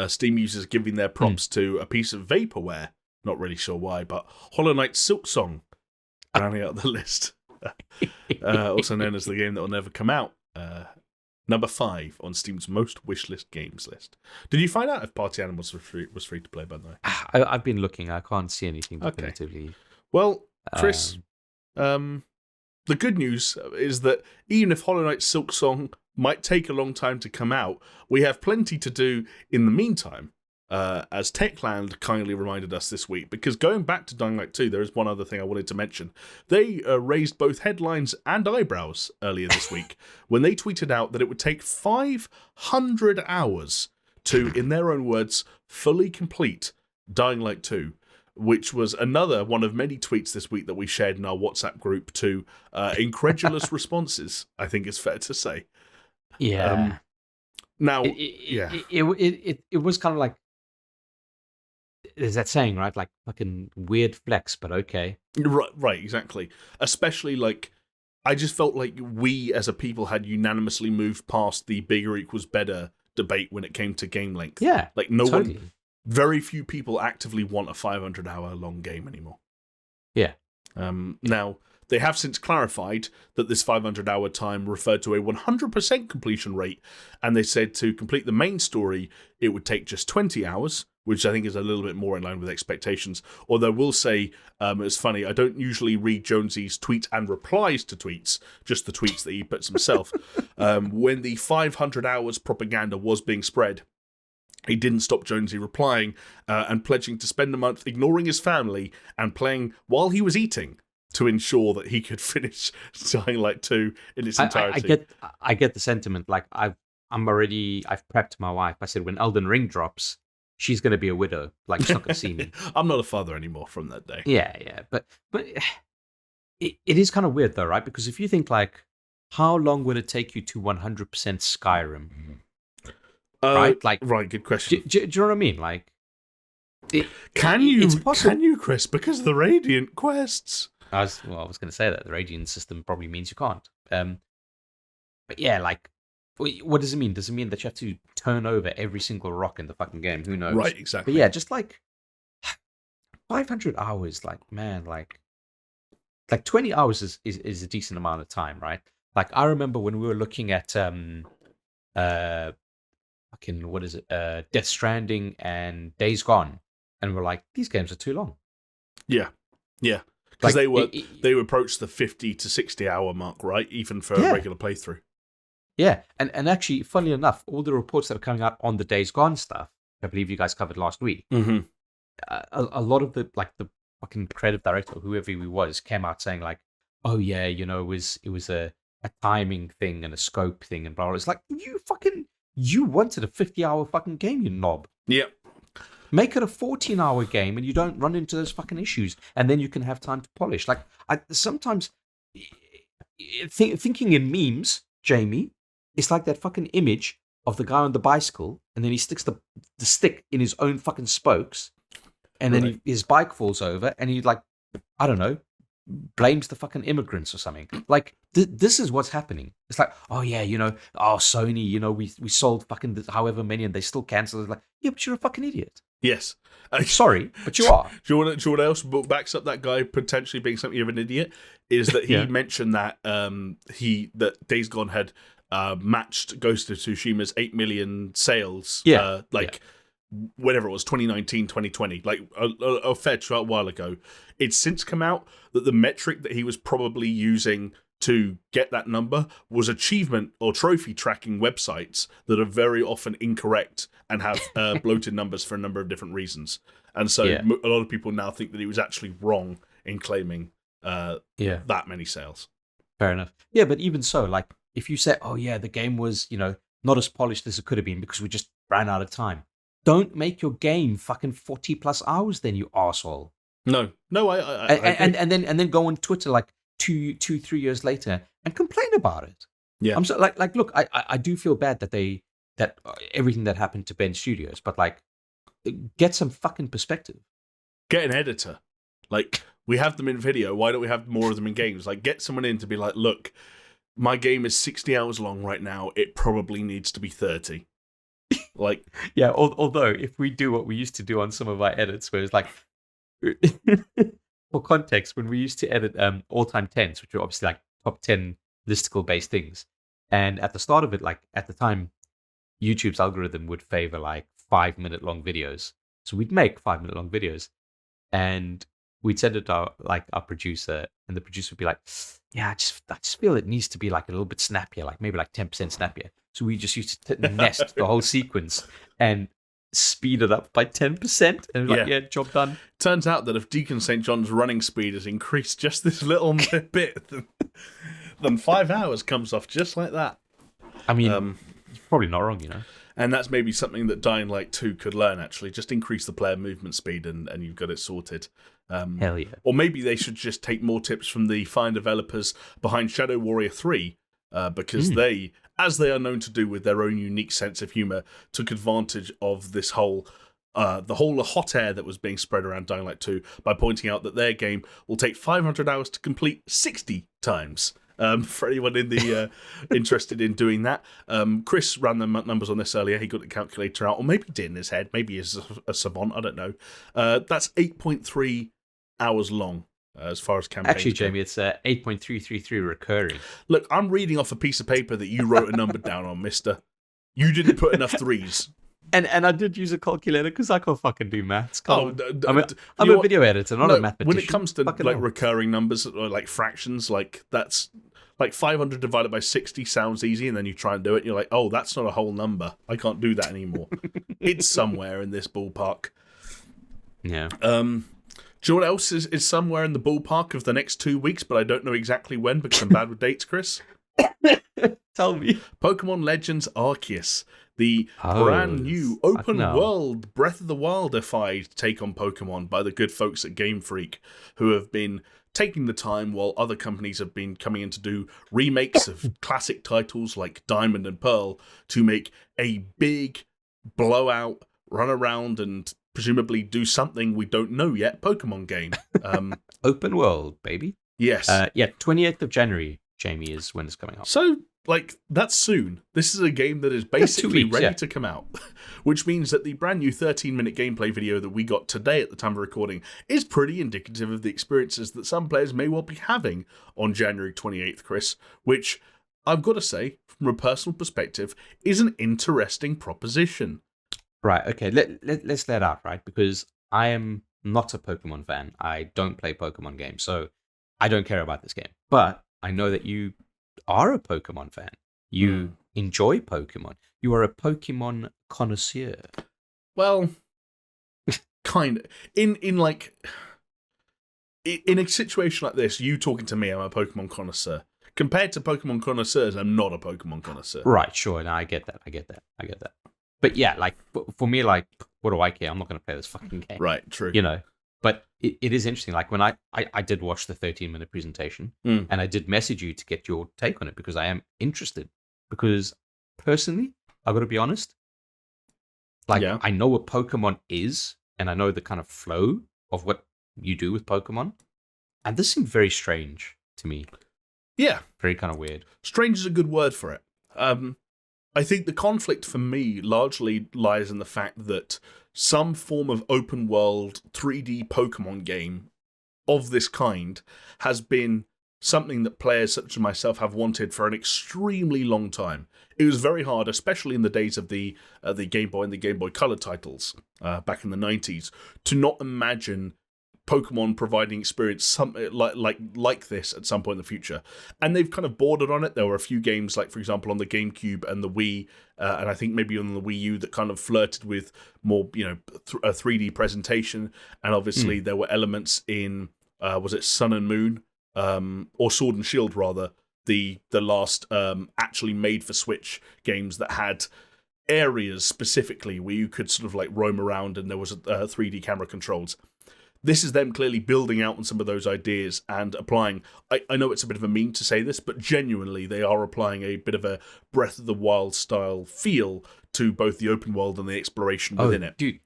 Steam users giving their props to a piece of vaporware. Not really sure why, but Hollow Knight Silksong rounding out the list. Also known as the game that will never come out. Number 5 on Steam's most wishlist games list. Did you find out if Party Animals was free to play, by the way? I've been looking. I can't see anything definitively. Okay. Well, Chris, the good news is that even if Hollow Knight Silksong might take a long time to come out, we have plenty to do in the meantime, as Techland kindly reminded us this week, because going back to Dying Light 2, there is one other thing I wanted to mention. They raised both headlines and eyebrows earlier this week when they tweeted out that it would take 500 hours to, in their own words, fully complete Dying Light 2, which was another one of many tweets this week that we shared in our WhatsApp group to incredulous responses, I think it's fair to say. Yeah. Now, it was kind of like, there's that saying, right? Like fucking weird flex, but okay. Right, exactly. Especially like, I just felt like we as a people had unanimously moved past the bigger equals better debate when it came to game length. Yeah, like very few people actively want a 500-hour long game anymore. Yeah. Now, They have since clarified that this 500-hour time referred to a 100% completion rate, and they said to complete the main story, it would take just 20 hours, which I think is a little bit more in line with expectations. Although I will say, it's funny, I don't usually read Jonesy's tweets and replies to tweets, just the tweets that he puts himself. When the 500 hours propaganda was being spread, he didn't stop Jonesy replying and pledging to spend a month ignoring his family and playing while he was eating to ensure that he could finish Dying Light 2 in its entirety. I get the sentiment. Like I've prepped my wife. I said when Elden Ring drops, she's going to be a widow. Like she's not going to see me. I'm not a father anymore from that day. Yeah. But it is kind of weird though, right? Because if you think like, how long would it take you to 100% Skyrim? Right? Like, right. Good question. Do you know what I mean? Like, can you, Chris? Because the Radiant quests. I was going to say that the Radiant system probably means you can't. But yeah, like, what does it mean? Does it mean that you have to turn over every single rock in the fucking game? Who knows? Right, exactly. But yeah, just like 500 hours, like, man, like 20 hours is a decent amount of time, right? Like, I remember when we were looking at what is it? Death Stranding and Days Gone, and we're like, these games are too long. Yeah. Because they approached the 50 to 60 hour mark, right? Even for a regular playthrough. Yeah, and actually, funnily enough, all the reports that are coming out on the Days Gone stuff, I believe you guys covered last week. Mm-hmm. A lot of the fucking creative director, or whoever he was, came out saying like, oh yeah, it was a timing thing and a scope thing and blah blah. It's like you wanted a 50-hour fucking game, you knob. Yep. Make it a 14-hour game, and you don't run into those fucking issues, and then you can have time to polish. Like I sometimes thinking in memes, Jamie, it's like that fucking image of the guy on the bicycle, and then he sticks the stick in his own fucking spokes, and then his bike falls over, and he like, I don't know, blames the fucking immigrants or something. Like this is what's happening. It's like, oh yeah, Sony, we sold fucking however many, and they still cancel. It's like, yeah, but you're a fucking idiot. Yes. Sorry, but you are. Do you know what else backs up that guy potentially being something of an idiot? Is that he mentioned that that Days Gone had matched Ghost of Tsushima's 8 million sales. Whatever it was, 2019, 2020, like a fair while ago. It's since come out that the metric that he was probably using to get that number was achievement or trophy tracking websites that are very often incorrect and have bloated numbers for a number of different reasons. And so a lot of people now think that he was actually wrong in claiming that many sales. Fair enough. Yeah, but even so, like, if you say, oh yeah, the game was, not as polished as it could have been because we just ran out of time. Don't make your game fucking 40 plus hours then, you asshole. No, I and then go on Twitter like 2-3 years later and complain about it. Yeah, I'm so like look, I do feel bad that everything that happened to Ben Studios, but like, get some fucking perspective. Get an editor. Like, we have them in video. Why don't we have more of them in games? Like, get someone in to be like, look, my game is 60 hours long right now. It probably needs to be 30. Like, yeah. Although, if we do what we used to do on some of our edits, where it's like, for context, when we used to edit all-time 10s, which are obviously like top 10 listicle based things, and at the start of it, like at the time, YouTube's algorithm would favor like 5-minute long videos. So we'd make 5-minute long videos, and we'd send it to our producer, and the producer would be like, yeah, I just feel it needs to be like a little bit snappier, like maybe like 10% snappier. So we just used to nest the whole sequence and speed it up by 10%, and like, yeah, job done. Turns out that if Deacon St. John's running speed has increased just this little bit, then 5 hours comes off just like that. I mean, you're probably not wrong, And that's maybe something that Dying Light 2 could learn, actually. Just increase the player movement speed and you've got it sorted. Hell yeah. Or maybe they should just take more tips from the fine developers behind Shadow Warrior 3, because they, as they are known to do with their own unique sense of humour, took advantage of this whole hot air that was being spread around Dying Light 2 by pointing out that their game will take 500 hours to complete 60 times. For anyone in the interested in doing that. Chris ran the numbers on this earlier. He got the calculator out, or maybe he did in his head. Maybe he's a savant. I don't know. That's 8.3 hours long as far as campaigns. Actually, Jamie, it's 8.333 recurring. Look, I'm reading off a piece of paper that you wrote a number down on, mister. You didn't put enough threes. And I did use a calculator because I can't fucking do maths. I'm I'm a video editor, not a mathematician. When it comes to recurring numbers or like fractions, like that's like 500 divided by 60 sounds easy, and then you try and do it, and you're like, oh, that's not a whole number. I can't do that anymore. It's somewhere in this ballpark. Yeah. Do you know what else is somewhere in the ballpark of the next 2 weeks, but I don't know exactly when because I'm bad with dates, Chris? Tell me. Pokemon Legends Arceus. The brand new open world Breath of the Wildified take on Pokemon by the good folks at Game Freak, who have been taking the time while other companies have been coming in to do remakes of classic titles like Diamond and Pearl to make a big blowout, run around and presumably do something we don't know yet Pokemon game. Open world, baby. Yes. 28th of January, Jamie, is when it's coming out. So, like, that's soon. This is a game that is basically ready to come out, which means that the brand new 13-minute gameplay video that we got today at the time of recording is pretty indicative of the experiences that some players may well be having on January 28th, Chris, which, I've got to say, from a personal perspective, is an interesting proposition. Right, okay, let's let out, right? Because I am not a Pokemon fan. I don't play Pokemon games, so I don't care about this game. But I know that you are a Pokemon fan. You enjoy Pokemon. You are a Pokemon connoisseur. Well, kind of. In a situation like this, you talking to me, I'm a Pokemon connoisseur. Compared to Pokemon connoisseurs, I'm not a Pokemon connoisseur. Right, sure. No, I get that. But yeah, like, for me, like, what do I care? I'm not going to play this fucking game. Right, true. You know? But it is interesting. Like, when I did watch the 13-minute presentation, and I did message you to get your take on it because I am interested. Because, personally, I've got to be honest, like, I know what Pokemon is, and I know the kind of flow of what you do with Pokemon. And this seemed very strange to me. Yeah. Very kind of weird. Strange is a good word for it. I think the conflict for me largely lies in the fact that some form of open world 3D Pokemon game of this kind has been something that players such as myself have wanted for an extremely long time. It was very hard, especially in the days of the Game Boy and the Game Boy Color titles back in the 90s, to not imagine Pokemon providing experience something like this at some point in the future. And they've kind of bordered on it. There were a few games, like, for example, on the GameCube and the Wii, and I think maybe on the Wii U, that kind of flirted with more, a 3D presentation. And obviously there were elements in, was it Sun and Moon? Or Sword and Shield, rather, the last actually made for Switch games that had areas specifically where you could sort of like roam around and there was 3D camera controls. This is them clearly building out on some of those ideas and applying. I know it's a bit of a meme to say this, but genuinely they are applying a bit of a Breath of the Wild style feel to both the open world and the exploration within it. Dude,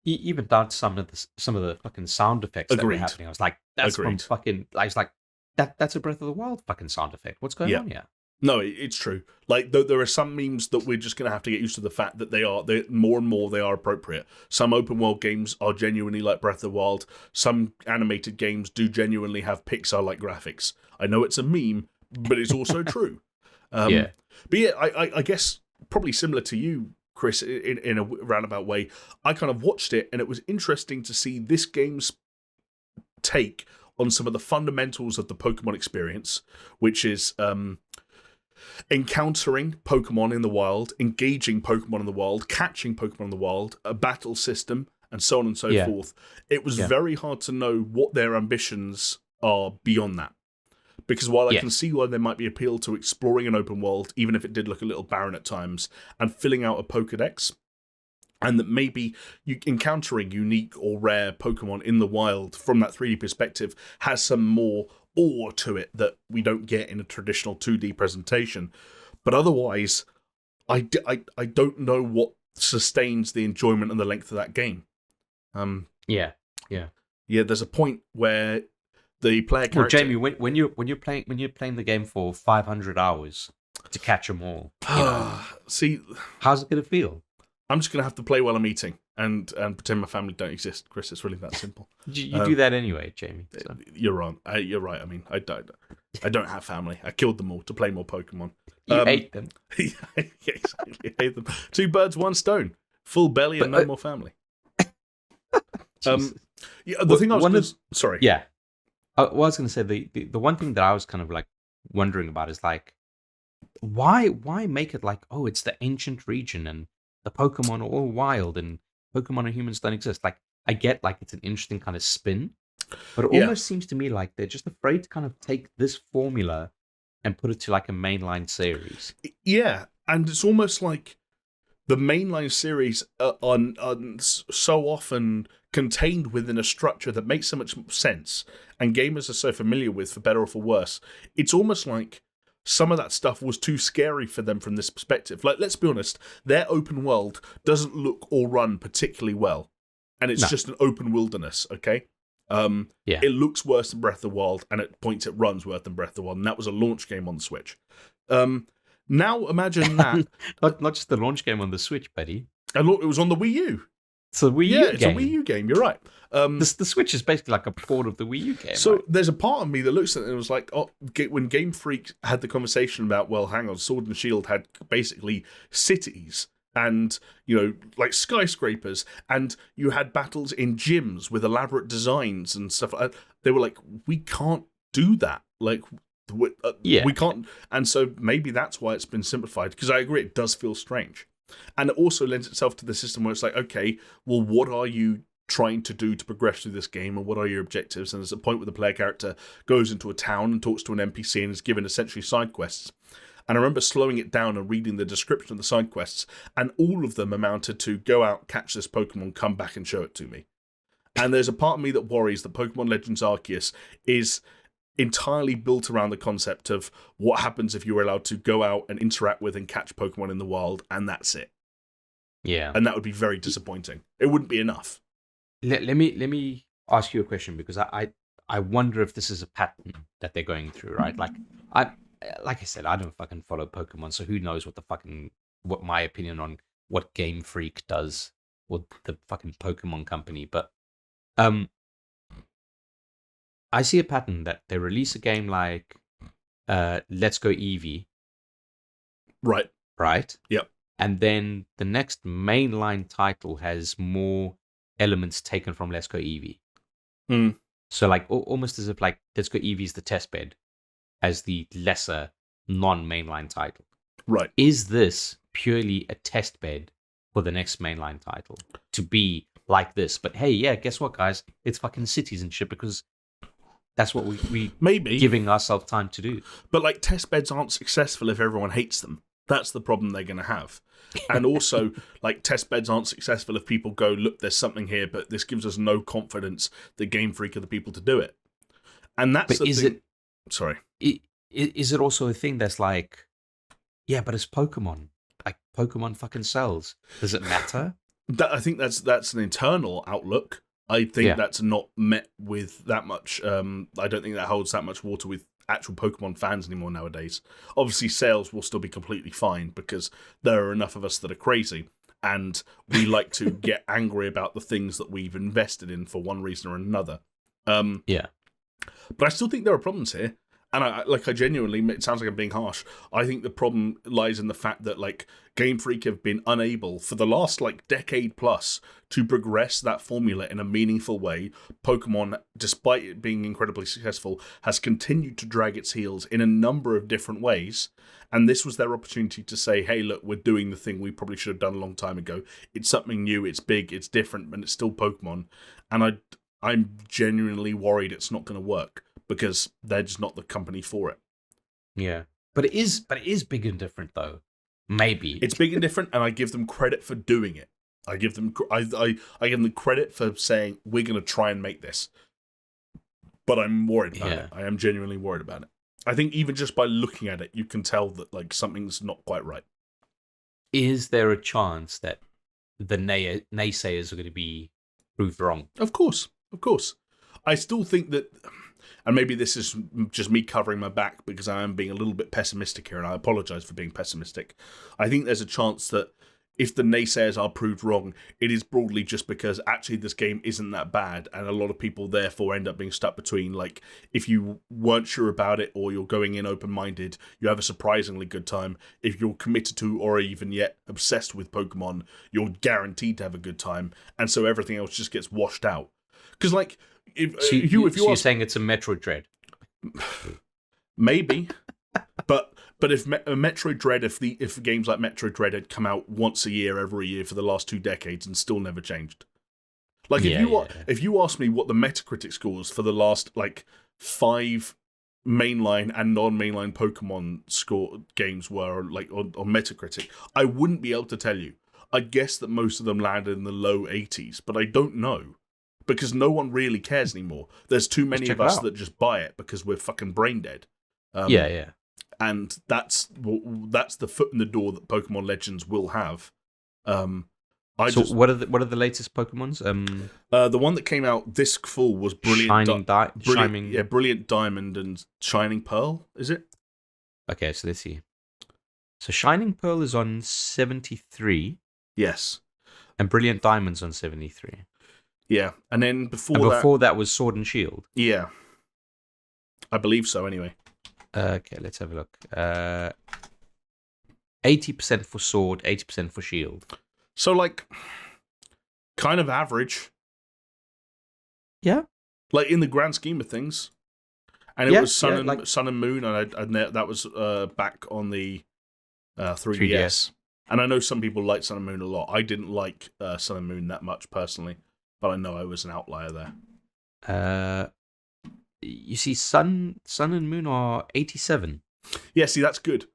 even down to some of the fucking sound effects that were happening. I was like, that's from fucking. I was like, that's a Breath of the Wild fucking sound effect. What's going on here? No, it's true. Like, there are some memes that we're just going to have to get used to the fact that they more and more they are appropriate. Some open world games are genuinely like Breath of the Wild. Some animated games do genuinely have Pixar-like graphics. I know it's a meme, but it's also true. But yeah, I guess probably similar to you, Chris, in a roundabout way, I kind of watched it and it was interesting to see this game's take on some of the fundamentals of the Pokemon experience, which is encountering Pokemon in the wild, engaging Pokemon in the wild, catching Pokemon in the wild, a battle system, and so on and so forth. It was very hard to know what their ambitions are beyond that. Because while I can see why there might be appeal to exploring an open world, even if it did look a little barren at times, and filling out a Pokedex, and that maybe you encountering unique or rare Pokemon in the wild from that 3D perspective has some more awe to it that we don't get in a traditional 2D presentation. But otherwise, I don't know what sustains the enjoyment and the length of that game. Yeah. There's a point where the player character. Well, Jamie, when you're playing the game for 500 hours to catch them all, see, how's it gonna feel? I'm just going to have to play while I'm eating and pretend my family don't exist, Chris. It's really that simple. You do that anyway, Jamie. So. You're wrong. You're right. I mean, I don't have family. I killed them all to play more Pokemon. You ate them. Yeah, exactly. I ate them. 2 birds, 1 stone. Full belly and no more family. Yeah, the thing I was sorry. Yeah. I was going to say the one thing that I was kind of like wondering about is like, why make it like, oh, it's the ancient region and the Pokemon are all wild and Pokemon and humans don't exist. Like, I get like it's an interesting kind of spin, but it almost seems to me like they're just afraid to kind of take this formula and put it to like a mainline series. Yeah, and it's almost like the mainline series are so often contained within a structure that makes so much sense and gamers are so familiar with, for better or for worse. It's almost like some of that stuff was too scary for them from this perspective. Like, let's be honest, their open world doesn't look or run particularly well. And it's just an open wilderness, okay? It looks worse than Breath of the Wild, and at points it runs worse than Breath of the Wild, and that was a launch game on the Switch. Now imagine that. not just the launch game on the Switch, buddy. And look, it was on the Wii U. It's a Wii U game. It's a Wii U game, you're right. The Switch is basically like a port of the Wii U game. So right? There's a part of me that looks at it and was like, oh, when Game Freak had the conversation about, well, hang on, Sword and Shield had basically cities and, like skyscrapers, and you had battles in gyms with elaborate designs and stuff like that. They were like, we can't do that. Like, we can't. And so maybe that's why it's been simplified, because I agree, it does feel strange. And it also lends itself to the system where it's like, okay, well, what are you trying to do to progress through this game, and what are your objectives? And there's a point where the player character goes into a town and talks to an NPC and is given essentially side quests. And I remember slowing it down and reading the description of the side quests, and all of them amounted to go out, catch this Pokemon, come back and show it to me. And there's a part of me that worries that Pokemon Legends Arceus is entirely built around the concept of what happens if you're allowed to go out and interact with and catch Pokemon in the wild, and that's it. Yeah. And that would be very disappointing. It wouldn't be enough. Let me ask you a question, because I wonder if this is a pattern that they're going through, right? Like I said, I don't fucking follow Pokemon, so who knows what my opinion on what Game Freak does, or the fucking Pokemon company. But I see a pattern that they release a game like Let's Go Eevee. Right. Right? Yep. And then the next mainline title has more elements taken from Let's Go Eevee. So like almost as if like Let's Go Eevee is the test bed as the lesser non-mainline title. Right. Is this purely a test bed for the next mainline title to be like this? But hey, yeah, guess what, guys? It's fucking cities and shit, because that's what we maybe giving ourselves time to do. But like, test beds aren't successful if everyone hates them. That's the problem they're going to have. And also, like, test beds aren't successful if people go, look, there's something here, but this gives us no confidence that Game Freak are the people to do it. And that's but the thing. Sorry. Is it also a thing that's like, yeah, but it's Pokemon. Like, Pokemon fucking sells. Does it matter? I think that's an internal outlook. I think that's not met with that much. I don't think that holds that much water with actual Pokemon fans anymore nowadays. Obviously, sales will still be completely fine because there are enough of us that are crazy, and we like to get angry about the things that we've invested in for one reason or another. But I still think there are problems here. And I genuinely, it sounds like I'm being harsh, I think the problem lies in the fact that, like, Game Freak have been unable for the last, like, decade plus to progress that formula in a meaningful way. Pokemon, despite it being incredibly successful, has continued to drag its heels in a number of different ways. And this was their opportunity to say, hey, look, we're doing the thing we probably should have done a long time ago. It's something new, it's big, it's different, but it's still Pokemon. And I'm genuinely worried it's not going to work, because they're just not the company for it. Yeah. But it is big and different, though. Maybe. It's big and different, and I give them credit for doing it. I give them credit for saying, we're going to try and make this. But I'm worried about it. I am genuinely worried about it. I think even just by looking at it, you can tell that, like, something's not quite right. Is there a chance that the naysayers are going to be proved wrong? Of course. I still think that, and maybe this is just me covering my back because I am being a little bit pessimistic here, and I apologize for being pessimistic. I think there's a chance that if the naysayers are proved wrong, it is broadly just because actually this game isn't that bad, and a lot of people therefore end up being stuck between, like, if you weren't sure about it or you're going in open-minded, you have a surprisingly good time. If you're committed to or even yet obsessed with Pokemon, you're guaranteed to have a good time, and so everything else just gets washed out. Because, like, if you're saying it's a Metroid Dread? Maybe, but if Metroid Dread, if games like Metroid Dread had come out once a year, every year for the last 2 decades and still never changed, like if you ask me what the Metacritic scores for the last like 5 mainline and non-mainline Pokemon score games were like on Metacritic, I wouldn't be able to tell you. I guess that most of them landed in the low 80s, but I don't know. Because no one really cares anymore. There's too many of us that just buy it because we're fucking brain dead. Yeah. And that's the foot in the door that Pokemon Legends will have. What are the latest Pokemons? The one that came out this fall was Brilliant Brilliant Diamond and Shining Pearl. Is it? Okay, so let's see. So Shining Pearl is on 73. Yes. And Brilliant Diamond's on 73. Yeah, and then before that was Sword and Shield. Yeah, I believe so. Anyway, okay, let's have a look. 80% for Sword, 80% for Shield. So, like, kind of average. Yeah, like in the grand scheme of things. And it was Sun and Moon, and that was back on the 3DS. And I know some people like Sun and Moon a lot. I didn't like Sun and Moon that much personally. But I know I was an outlier there. You see, Sun and Moon are 87. Yeah, see, that's good.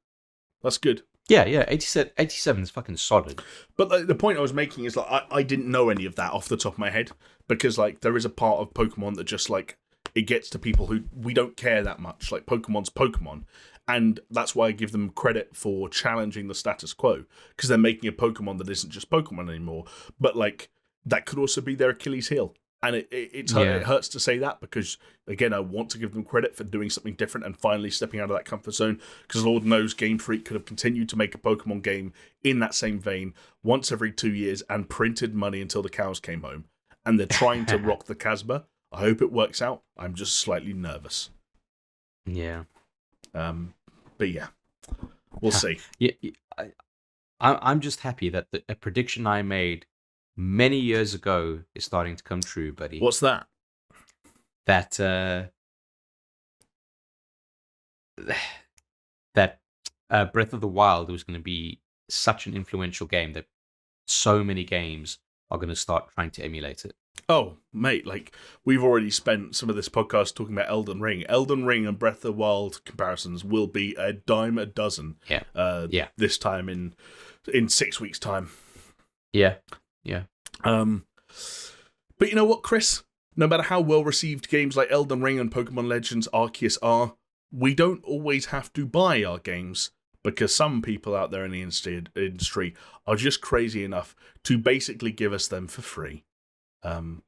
That's good. Yeah, 87 is fucking solid. But the point I was making is, like, I didn't know any of that off the top of my head. Because, like, there is a part of Pokemon that just, like, it gets to people who we don't care that much. Like, Pokemon's Pokemon. And that's why I give them credit for challenging the status quo. Because they're making a Pokemon that isn't just Pokemon anymore. But, like, that could also be their Achilles heel. And it hurts to say that because, again, I want to give them credit for doing something different and finally stepping out of that comfort zone, because Lord knows Game Freak could have continued to make a Pokemon game in that same vein once every 2 years and printed money until the cows came home. And they're trying to rock the Casbah. I hope it works out. I'm just slightly nervous. Yeah. But yeah, we'll see. Yeah, I'm just happy that a prediction I made many years ago is starting to come true, buddy. What's that? That Breath of the Wild was going to be such an influential game that so many games are going to start trying to emulate it. Oh, mate, like, we've already spent some of this podcast talking about Elden Ring. Elden Ring and Breath of the Wild comparisons will be a dime a dozen. Yeah. This time in 6 weeks' time. Yeah. But you know what, Chris? No matter how well received games like Elden Ring and Pokémon Legends Arceus are, we don't always have to buy our games, because some people out there in the industry are just crazy enough to basically give us them for free.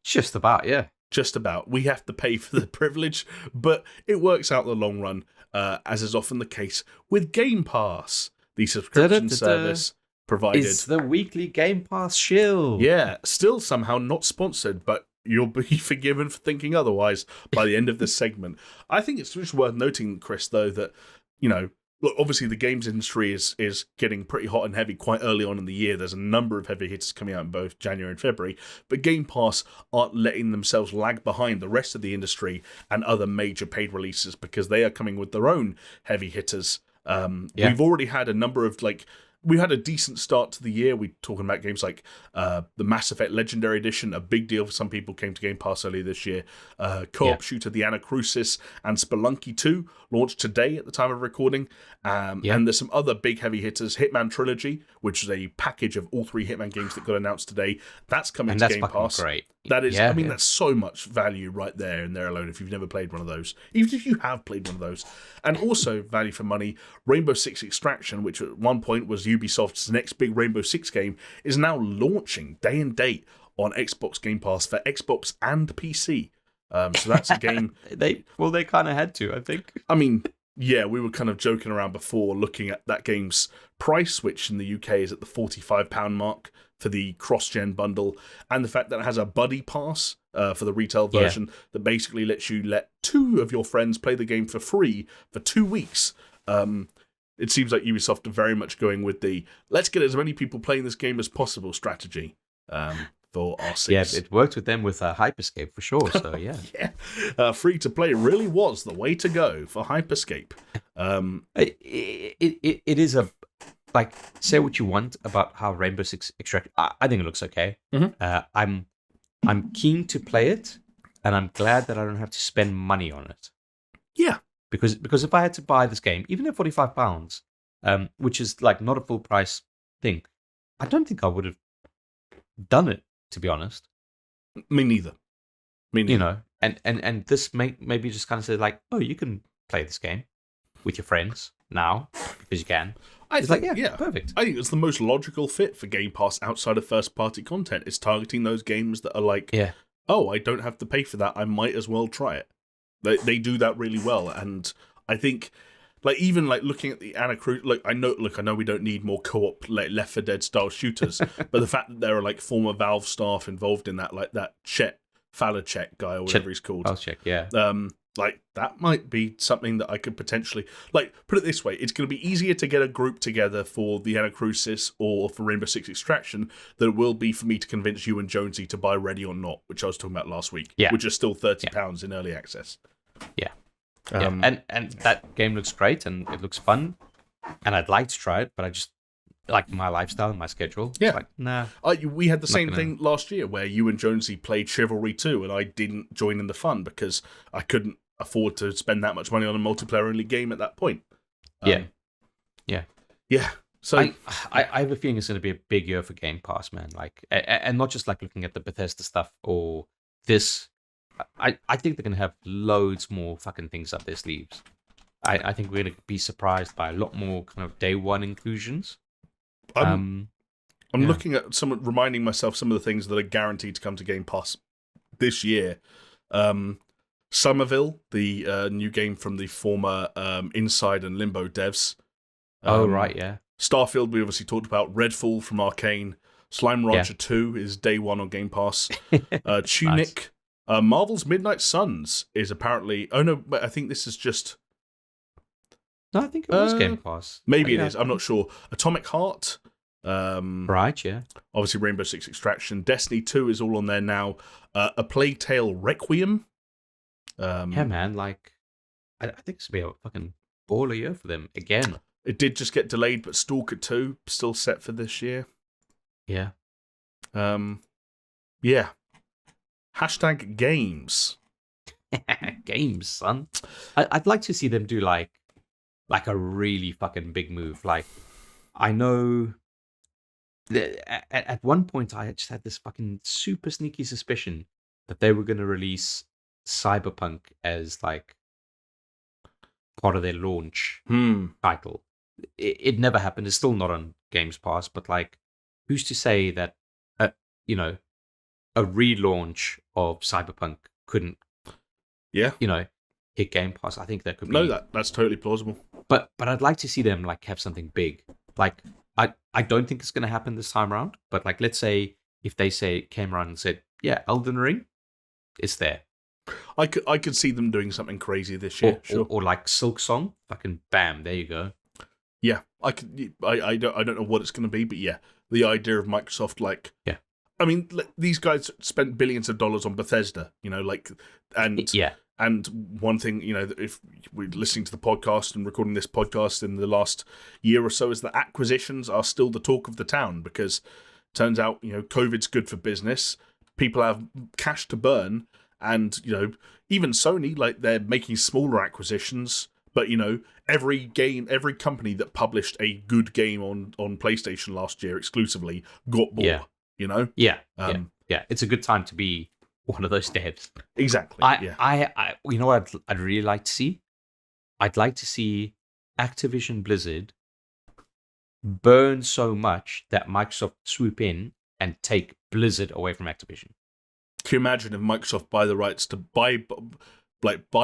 Just about, yeah. Just about. We have to pay for the privilege, but it works out in the long run, as is often the case with Game Pass, the subscription service provided. It's the weekly Game Pass shill. Yeah, still somehow not sponsored, but you'll be forgiven for thinking otherwise by the end of this segment. I think it's just worth noting, Chris, though, that, you know, look, obviously the games industry is getting pretty hot and heavy quite early on in the year. There's a number of heavy hitters coming out in both January and February, but Game Pass aren't letting themselves lag behind the rest of the industry and other major paid releases, because they are coming with their own heavy hitters. We've already had a number of, like, we had a decent start to the year. We're talking about games like the Mass Effect Legendary Edition, a big deal for some people, came to Game Pass earlier this year. Co-op shooter The Anacrusis and Spelunky 2 launched today at the time of recording. And there's some other big heavy hitters. Hitman Trilogy, which is a package of all 3 Hitman games that got announced today. That's coming to Game Pass. Great. That is, I mean, that's so much value right there and there alone if you've never played one of those. Even if you have played one of those. And also, value for money, Rainbow Six Extraction, which at one point was Ubisoft's next big Rainbow Six game, is now launching day and date on Xbox Game Pass for Xbox and PC. So that's a game... They kind of had to, I think. I mean, Yeah, we were kind of joking around before looking at that game's price, which in the UK is at the £45 mark for the cross-gen bundle, and the fact that it has a buddy pass for the retail version that basically lets you let 2 of your friends play the game for free for 2 weeks. It seems like Ubisoft are very much going with the let's get as many people playing this game as possible strategy for Arceus. Yeah, it worked with them with Hyperscape for sure. So yeah, free to play really was the way to go for Hyperscape. It is a like say what you want about how Rainbow Six Extraction. I think it looks okay. Mm-hmm. I'm keen to play it, and I'm glad that I don't have to spend money on it. Yeah. Because if I had to buy this game, even at £45, which is like not a full price thing, I don't think I would have done it, to be honest. Me neither. You know, and this maybe just kind of say like, oh, you can play this game with your friends now because you can. It's like, yeah, perfect. I think it's the most logical fit for Game Pass outside of first-party content. It's targeting those games that are like, oh, I don't have to pay for that. I might as well try it. They do that really well, and I think, like even like looking at the Anacrusis, like I know we don't need more co-op like Left 4 Dead style shooters, but the fact that there are like former Valve staff involved in that, like that Chet Falachek guy or whatever he's called, Falachek, yeah, like that might be something that I could potentially like. Put it this way: it's going to be easier to get a group together for the Anacrusis or for Rainbow Six Extraction than it will be for me to convince you and Jonesy to buy Ready or Not, which I was talking about last week, which is still £30 in early access. Yeah. And that game looks great and it looks fun, and I'd like to try it, but I just like my lifestyle and my schedule. Yeah, it's like, nah. We had the same thing last year where you and Jonesy played Chivalry 2, and I didn't join in the fun because I couldn't afford to spend that much money on a multiplayer-only game at that point. Yeah. So I have a feeling it's going to be a big year for Game Pass, man. Like, and not just like looking at the Bethesda stuff or this. I think they're going to have loads more fucking things up their sleeves. I think we're going to be surprised by a lot more kind of day one inclusions. I'm looking at reminding myself some of the things that are guaranteed to come to Game Pass this year. Somerville, the new game from the former Inside and Limbo devs. Right, yeah. Starfield, we obviously talked about. Redfall from Arcane. Slime Rancher 2 is day one on Game Pass. Tunic. Nice. Marvel's Midnight Suns is apparently... Oh, no, but I think this is just... No, I think it was Game Pass. Maybe it is. I'm not sure. Atomic Heart. Right, yeah. Obviously, Rainbow Six Extraction. Destiny 2 is all on there now. A Plague Tale Requiem. Yeah, man. Like, I think this will be a fucking baller year for them again. It did just get delayed, but Stalker 2 still set for this year. Yeah. Yeah. Hashtag games. Games, son. I'd like to see them do like a really fucking big move. Like, I know at one point I just had this fucking super sneaky suspicion that they were going to release Cyberpunk as like part of their launch title. It never happened. It's still not on Games Pass, but like, who's to say that a relaunch of Cyberpunk couldn't, hit Game Pass? I think that could be. No, that's totally plausible. But I'd like to see them like have something big. Like, I don't think it's going to happen this time around. But like, let's say if they came around and said, yeah, Elden Ring, it's there. I could see them doing something crazy this year. Or like Silk Song, fucking bam, there you go. Yeah, I don't know what it's going to be, but yeah, the idea of Microsoft, like, I mean, these guys spent billions of dollars on Bethesda, and one thing, if we're listening to the podcast and recording this podcast in the last year or so, is that acquisitions are still the talk of the town, because it turns out, COVID's good for business. People have cash to burn, and, even Sony, like, they're making smaller acquisitions, but, every company that published a good game on PlayStation last year exclusively got bought, Yeah. It's a good time to be one of those devs. Exactly. I you know what I'd really like to see? I'd like to see Activision Blizzard burn so much that Microsoft swoop in and take Blizzard away from Activision. Can you imagine if Microsoft buy the rights to buy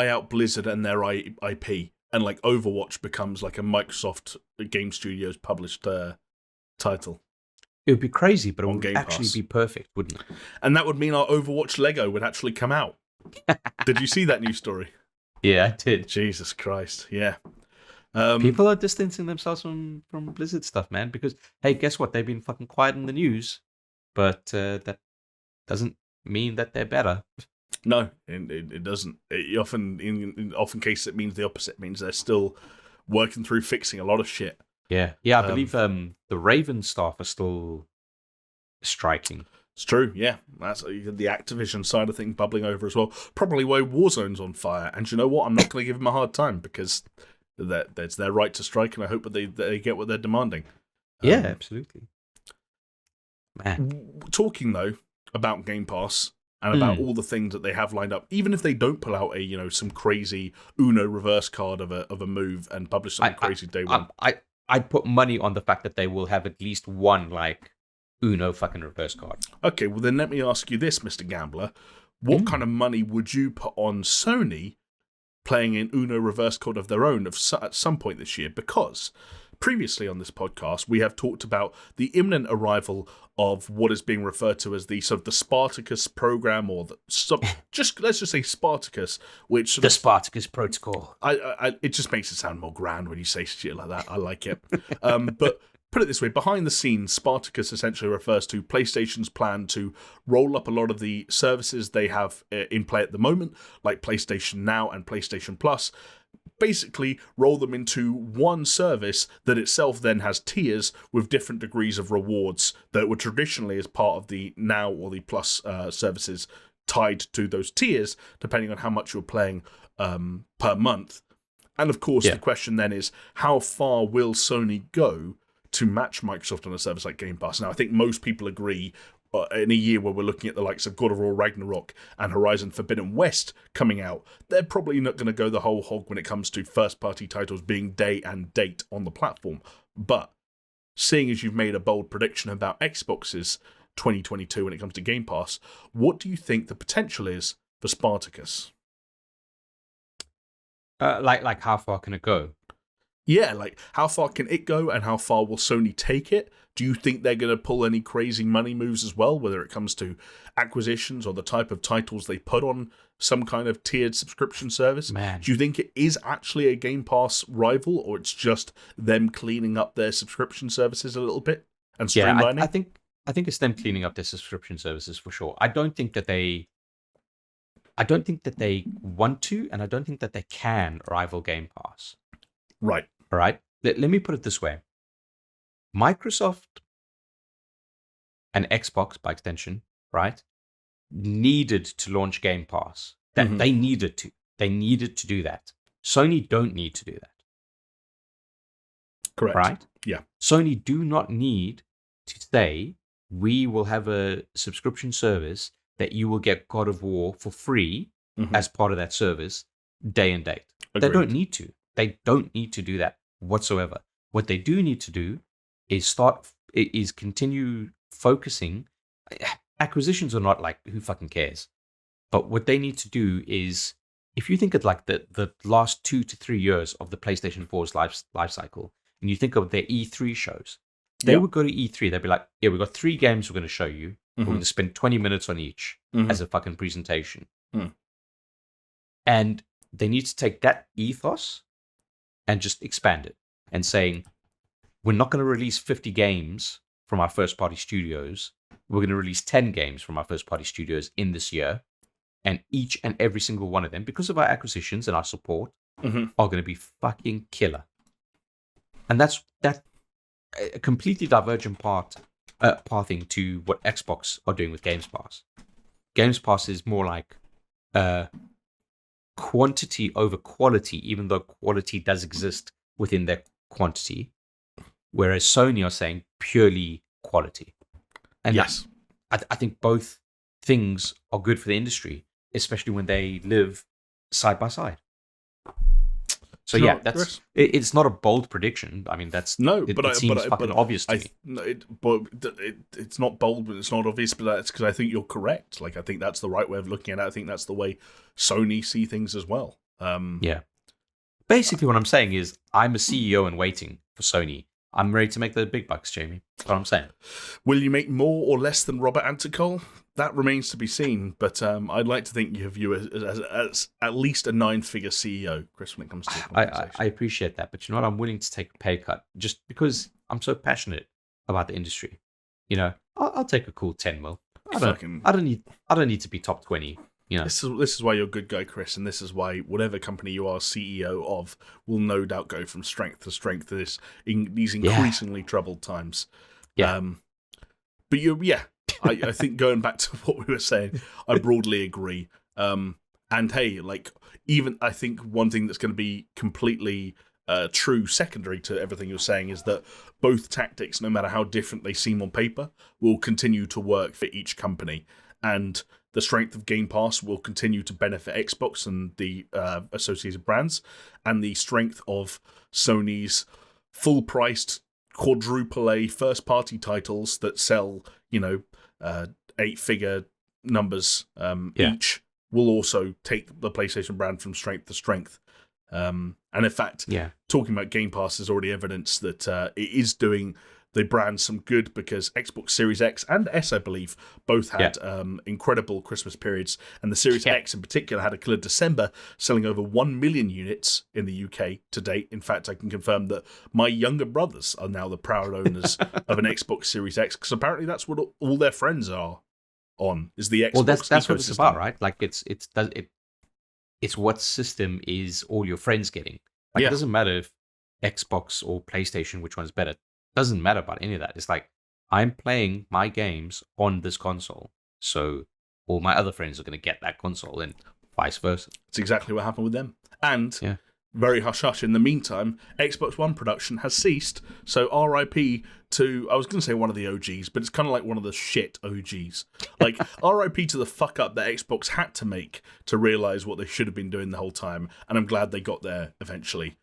out Blizzard and their IP and like Overwatch becomes like a Microsoft Game Studios published title. It would be crazy, but it would Game actually Pass. be perfect, wouldn't it? And that would mean our Overwatch Lego would actually come out. Did you see that news story? Yeah, I did. Jesus Christ, yeah. People are distancing themselves from Blizzard stuff, man, because, hey, guess what? They've been fucking quiet in the news, but that doesn't mean that they're better. No, it doesn't. In often cases, it means the opposite. It means they're still working through fixing a lot of shit. Yeah. I believe the Raven staff are still striking. It's true, yeah. That's the Activision side of things bubbling over as well. Probably why Warzone's on fire. And you know what? I'm not going to give them a hard time because that's their right to strike, and I hope that they get what they're demanding. Yeah, absolutely. Man. Talking, though, about Game Pass and about all the things that they have lined up, even if they don't pull out some crazy Uno reverse card of a move and publish something crazy day one. I'd put money on the fact that they will have at least one, like, Uno fucking reverse card. Okay, well then let me ask you this, Mr. Gambler. What kind of money would you put on Sony playing an Uno reverse card of their own at some point this year? Because previously on this podcast, we have talked about the imminent arrival of what is being referred to as the sort of the Spartacus program, or let's just say Spartacus, which the Spartacus protocol. It just makes it sound more grand when you say shit like that. I like it. But put it this way, behind the scenes, Spartacus essentially refers to PlayStation's plan to roll up a lot of the services they have in play at the moment, like PlayStation Now and PlayStation Plus, basically roll them into one service that itself then has tiers with different degrees of rewards that were traditionally as part of the Now or the Plus services tied to those tiers, depending on how much you're playing per month. And of course, the question then is, how far will Sony go to match Microsoft on a service like Game Pass? Now, I think most people agree in a year where we're looking at the likes of God of War Ragnarok and Horizon Forbidden West coming out, they're probably not going to go the whole hog when it comes to first-party titles being day and date on the platform. But seeing as you've made a bold prediction about Xbox's 2022 when it comes to Game Pass, what do you think the potential is for Spartacus? Like how far can it go? Yeah, like how far can it go and how far will Sony take it? Do you think they're going to pull any crazy money moves as well, whether it comes to acquisitions or the type of titles they put on some kind of tiered subscription service? Man. Do you think it is actually a Game Pass rival, or it's just them cleaning up their subscription services a little bit and streamlining? Yeah, I think it's them cleaning up their subscription services for sure. I don't think that they want to, and I don't think that they can rival Game Pass. Right. All right. Let me put it this way. Microsoft and Xbox, by extension, right, needed to launch Game Pass. They needed to. They needed to do that. Sony don't need to do that. Correct. Right? Yeah. Sony do not need to say, we will have a subscription service that you will get God of War for free as part of that service, day and date. Agreed. They don't need to. They don't need to do that whatsoever. What they do need to do is continue focusing. Acquisitions are not like, who fucking cares? But what they need to do is, if you think of like the last 2 to 3 years of the PlayStation 4's life cycle, and you think of their E3 shows, they would go to E3, they'd be like, yeah, we've got 3 games we're going to show you. We're going to spend 20 minutes on each as a fucking presentation. And they need to take that ethos and just expand it and saying, we're not going to release 50 games from our first-party studios. We're going to release 10 games from our first-party studios in this year. And each and every single one of them, because of our acquisitions and our support, are going to be fucking killer. And that's a completely divergent pathing to what Xbox are doing with Games Pass. Games Pass is more like quantity over quality, even though quality does exist within their quantity. Whereas Sony are saying purely quality. And yes, I think both things are good for the industry, especially when they live side by side. So yeah, it's not a bold prediction. I mean, it seems fucking obvious to me. It's not bold, but it's not obvious. But that's because I think you're correct. Like, I think that's the right way of looking at it. I think that's the way Sony see things as well. Yeah, Basically, what I'm saying is I'm a CEO in waiting for Sony. I'm ready to make the big bucks, Jamie. That's what I'm saying. Will you make more or less than Robert Anticol? That remains to be seen, but I'd like to think you view it as at least a 9-figure CEO, Chris, when it comes to compensation. I appreciate that, but you know what? I'm willing to take a pay cut just because I'm so passionate about the industry. You know, I'll take a cool 10 mil. I don't need to be top 20. You know, this is why you're a good guy, Chris, and this is why whatever company you are CEO of will no doubt go from strength to strength in these increasingly troubled times. Yeah. But I think going back to what we were saying, I broadly agree. And hey, like, even I think one thing that's going to be completely true secondary to everything you're saying is that both tactics, no matter how different they seem on paper, will continue to work for each company. And the strength of Game Pass will continue to benefit Xbox and the associated brands, and the strength of Sony's full-priced quadruple A first-party titles that sell, 8-figure numbers each will also take the PlayStation brand from strength to strength. And in fact, talking about Game Pass is already evidence that it is doing the brand some good, because Xbox Series X and S, I believe, both had incredible Christmas periods, and the Series X in particular had a killer December, selling over 1 million units in the UK to date. In fact, I can confirm that my younger brothers are now the proud owners of an Xbox Series X, because apparently that's what all their friends are on, is the Xbox Well, that's ecosystem. what it's about, right? Like, it's what system is all your friends getting. Like, it doesn't matter if Xbox or PlayStation, which one's better. Doesn't matter about any of that. It's like, I'm playing my games on this console, so all my other friends are going to get that console, and vice versa. It's exactly what happened with them. And very hush-hush, in the meantime, Xbox One production has ceased, so RIP to, I was going to say one of the OGs, but it's kind of like one of the shit OGs. Like, RIP to the fuck-up that Xbox had to make to realise what they should have been doing the whole time, and I'm glad they got there eventually.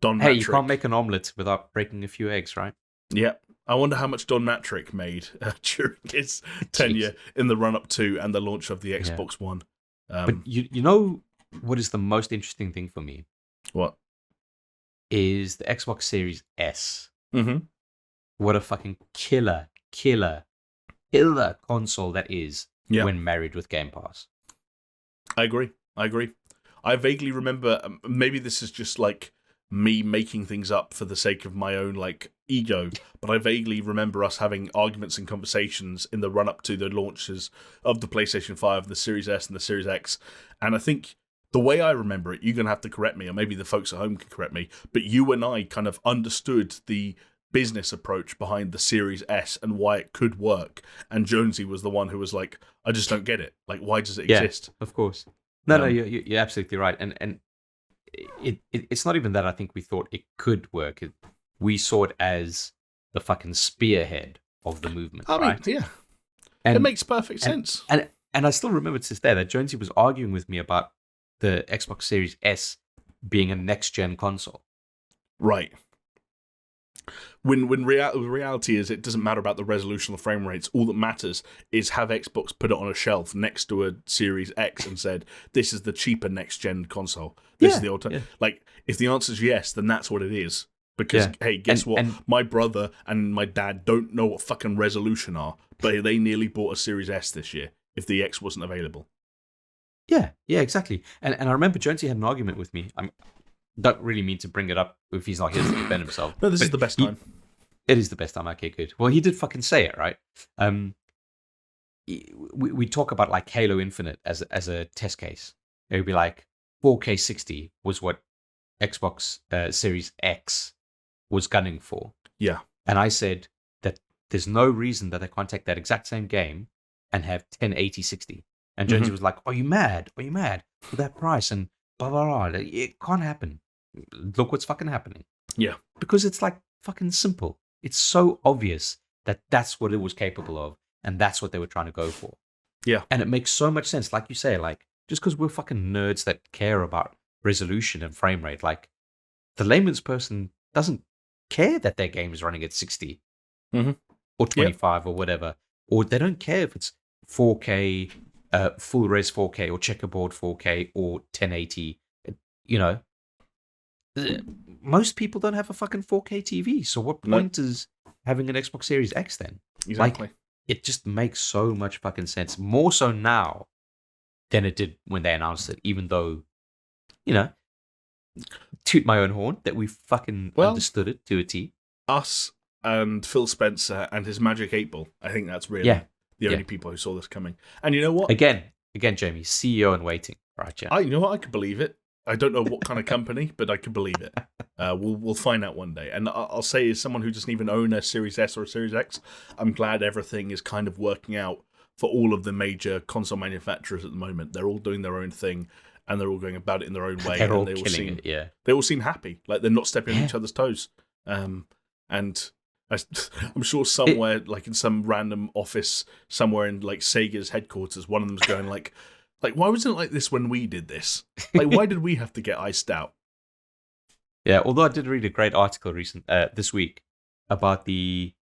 Don Matrick. You can't make an omelette without breaking a few eggs, right? Yeah. I wonder how much Don Matrick made during his tenure in the run-up to and the launch of the Xbox One. But you know what is the most interesting thing for me? What? Is the Xbox Series S. Mm-hmm. What a fucking killer console that is when married with Game Pass. I agree. I vaguely remember, maybe this is just like me making things up for the sake of my own like ego, but I vaguely remember us having arguments and conversations in the run-up to the launches of the PlayStation 5, the Series S and the Series X, and I think the way I remember it, you're going to have to correct me, or maybe the folks at home can correct me, but you and I kind of understood the business approach behind the Series S and why it could work, and Jonesy was the one who was like, I just don't get it. Like, why does it exist? Of course. No, you're absolutely right. And it's not even that I think we thought it could work. We saw it as the fucking spearhead of the movement, right? Yeah. And it makes perfect sense. And I still remember to this day that Jonesy was arguing with me about the Xbox Series S being a next-gen console. Right. When reality is, it doesn't matter about the resolution or frame rates. All that matters is have Xbox put it on a shelf next to a Series X and said, this is the cheaper next-gen console. This is the alternative. Yeah. Like, if the answer is yes, then that's what it is. Because, hey, guess what? My brother and my dad don't know what fucking resolution are, but they nearly bought a Series S this year if the X wasn't available. Yeah, exactly. And I remember Jonesy had an argument with me. I don't really mean to bring it up if he's not here to defend himself. No, this is the best time. It is the best time. Okay, good. Well, he did fucking say it, right? We talk about like Halo Infinite as a test case. It would be like 4K 60 was what Xbox Series X was gunning for. Yeah. And I said that there's no reason that they can't take that exact same game and have 1080 60. And Jonesy was like, Are you mad for that price? And blah, blah, blah. It can't happen. Look what's fucking happening. Yeah. Because it's like fucking simple. It's so obvious that that's what it was capable of. And that's what they were trying to go for. Yeah. And it makes so much sense. Like you say, like, just because we're fucking nerds that care about resolution and frame rate, like, the layman's person doesn't care that their game is running at 60 or 25 or whatever. Or they don't care if it's 4K, full res 4K or checkerboard 4K or 1080. You know, most people don't have a fucking 4K TV. So what point is having an Xbox Series X then? Exactly. Like, it just makes so much fucking sense. More so now than it did when they announced it, even though, toot my own horn that we fucking understood it to a T. Us and Phil Spencer and his Magic 8 Ball. I think that's really the only people who saw this coming. And you know what? Again, Jamie, CEO in waiting, right? Yeah. You know what? I could believe it. I don't know what kind of company, but I could believe it. We'll find out one day. And I'll say, as someone who doesn't even own a Series S or a Series X, I'm glad everything is kind of working out for all of the major console manufacturers at the moment. They're all doing their own thing, and they're all going about it in their own way. They're all they killing it, yeah. They all seem happy, like they're not stepping on each other's toes. And I'm sure somewhere, like in some random office somewhere in like Sega's headquarters, one of them's going like, why wasn't it like this when we did this? Like, why did we have to get iced out? Yeah, although I did read a great article this week about the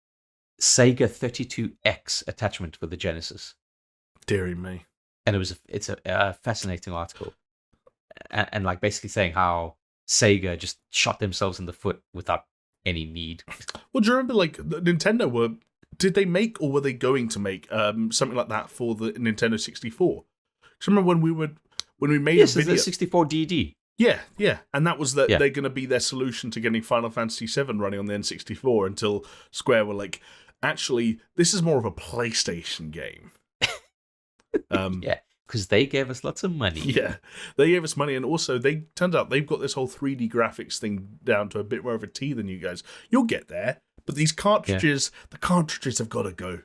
Sega 32X attachment for the Genesis. Deary me. And it's a fascinating article. And like basically saying how Sega just shot themselves in the foot without any need. Well, do you remember, like, Nintendo did they make, or were they going to make something like that for the Nintendo 64? Do you remember when we made a video? The 64 DD. Yeah, and that was they're going to be their solution to getting Final Fantasy VII running on the N64 until Square were like, actually, this is more of a PlayStation game. Yeah, because they gave us lots of money. Yeah, they gave us money, and also turns out they've got this whole 3D graphics thing down to a bit more of a T than you guys. You'll get there, but these cartridges, the cartridges have got to go.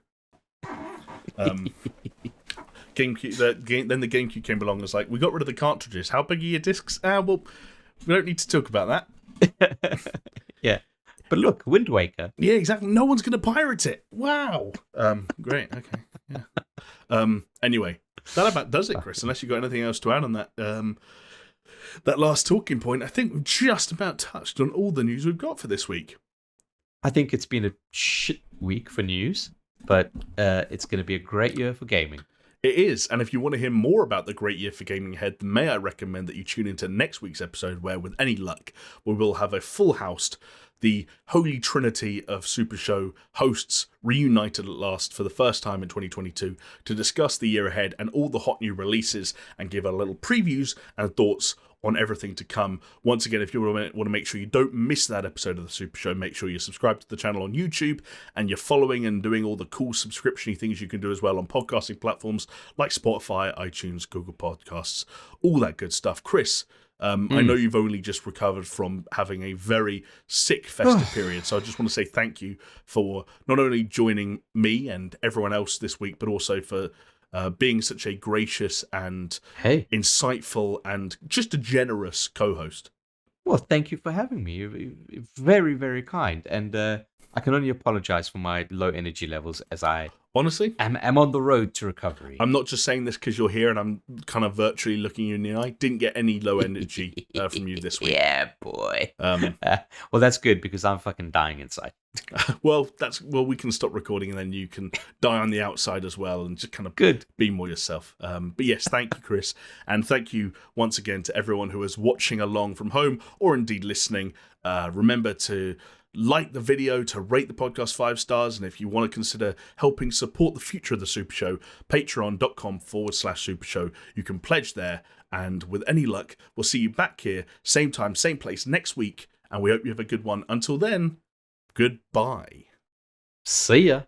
GameCube, then the GameCube came along and was like, we got rid of the cartridges. How big are your discs? Well, we don't need to talk about that. Yeah. But look, Wind Waker. Yeah, exactly. No one's going to pirate it. Wow. Great. Okay. Yeah. Anyway, that about does it, Chris. Unless you've got anything else to add on that that last talking point, I think we've just about touched on all the news we've got for this week. I think it's been a shit week for news, but it's going to be a great year for gaming. It is, and if you want to hear more about the great year for gaming ahead, then may I recommend that you tune into next week's episode where, with any luck, we will have a full house, the holy trinity of SuperShow hosts reunited at last for the first time in 2022 to discuss the year ahead and all the hot new releases and give a little previews and thoughts on everything to come. Once again, if you want to make sure you don't miss that episode of the Super Show, make sure you subscribe to the channel on YouTube and you're following and doing all the cool subscription-y things you can do as well on podcasting platforms like Spotify, iTunes, Google Podcasts, all that good stuff. Chris, I know you've only just recovered from having a very sick festive period, so I just want to say thank you for not only joining me and everyone else this week, but also for being such a gracious and insightful and just a generous co-host. Well, thank you for having me. You're very, very kind. And I can only apologize for my low energy levels as I honestly am on the road to recovery. I'm not just saying this because you're here and I'm kind of virtually looking you in the eye. Didn't get any low energy from you this week. Yeah, boy. Well, that's good because I'm fucking dying inside. Well, we can stop recording and then you can die on the outside as well and just kind of be more yourself. But yes, thank you, Chris. And thank you once again to everyone who is watching along from home or indeed listening. Remember to like the video, to rate the podcast 5 stars, and if you want to consider helping support the future of the Super Show, patreon.com/Super Show. You can pledge there, and with any luck, we'll see you back here, same time, same place next week, and we hope you have a good one. Until then, goodbye. See ya.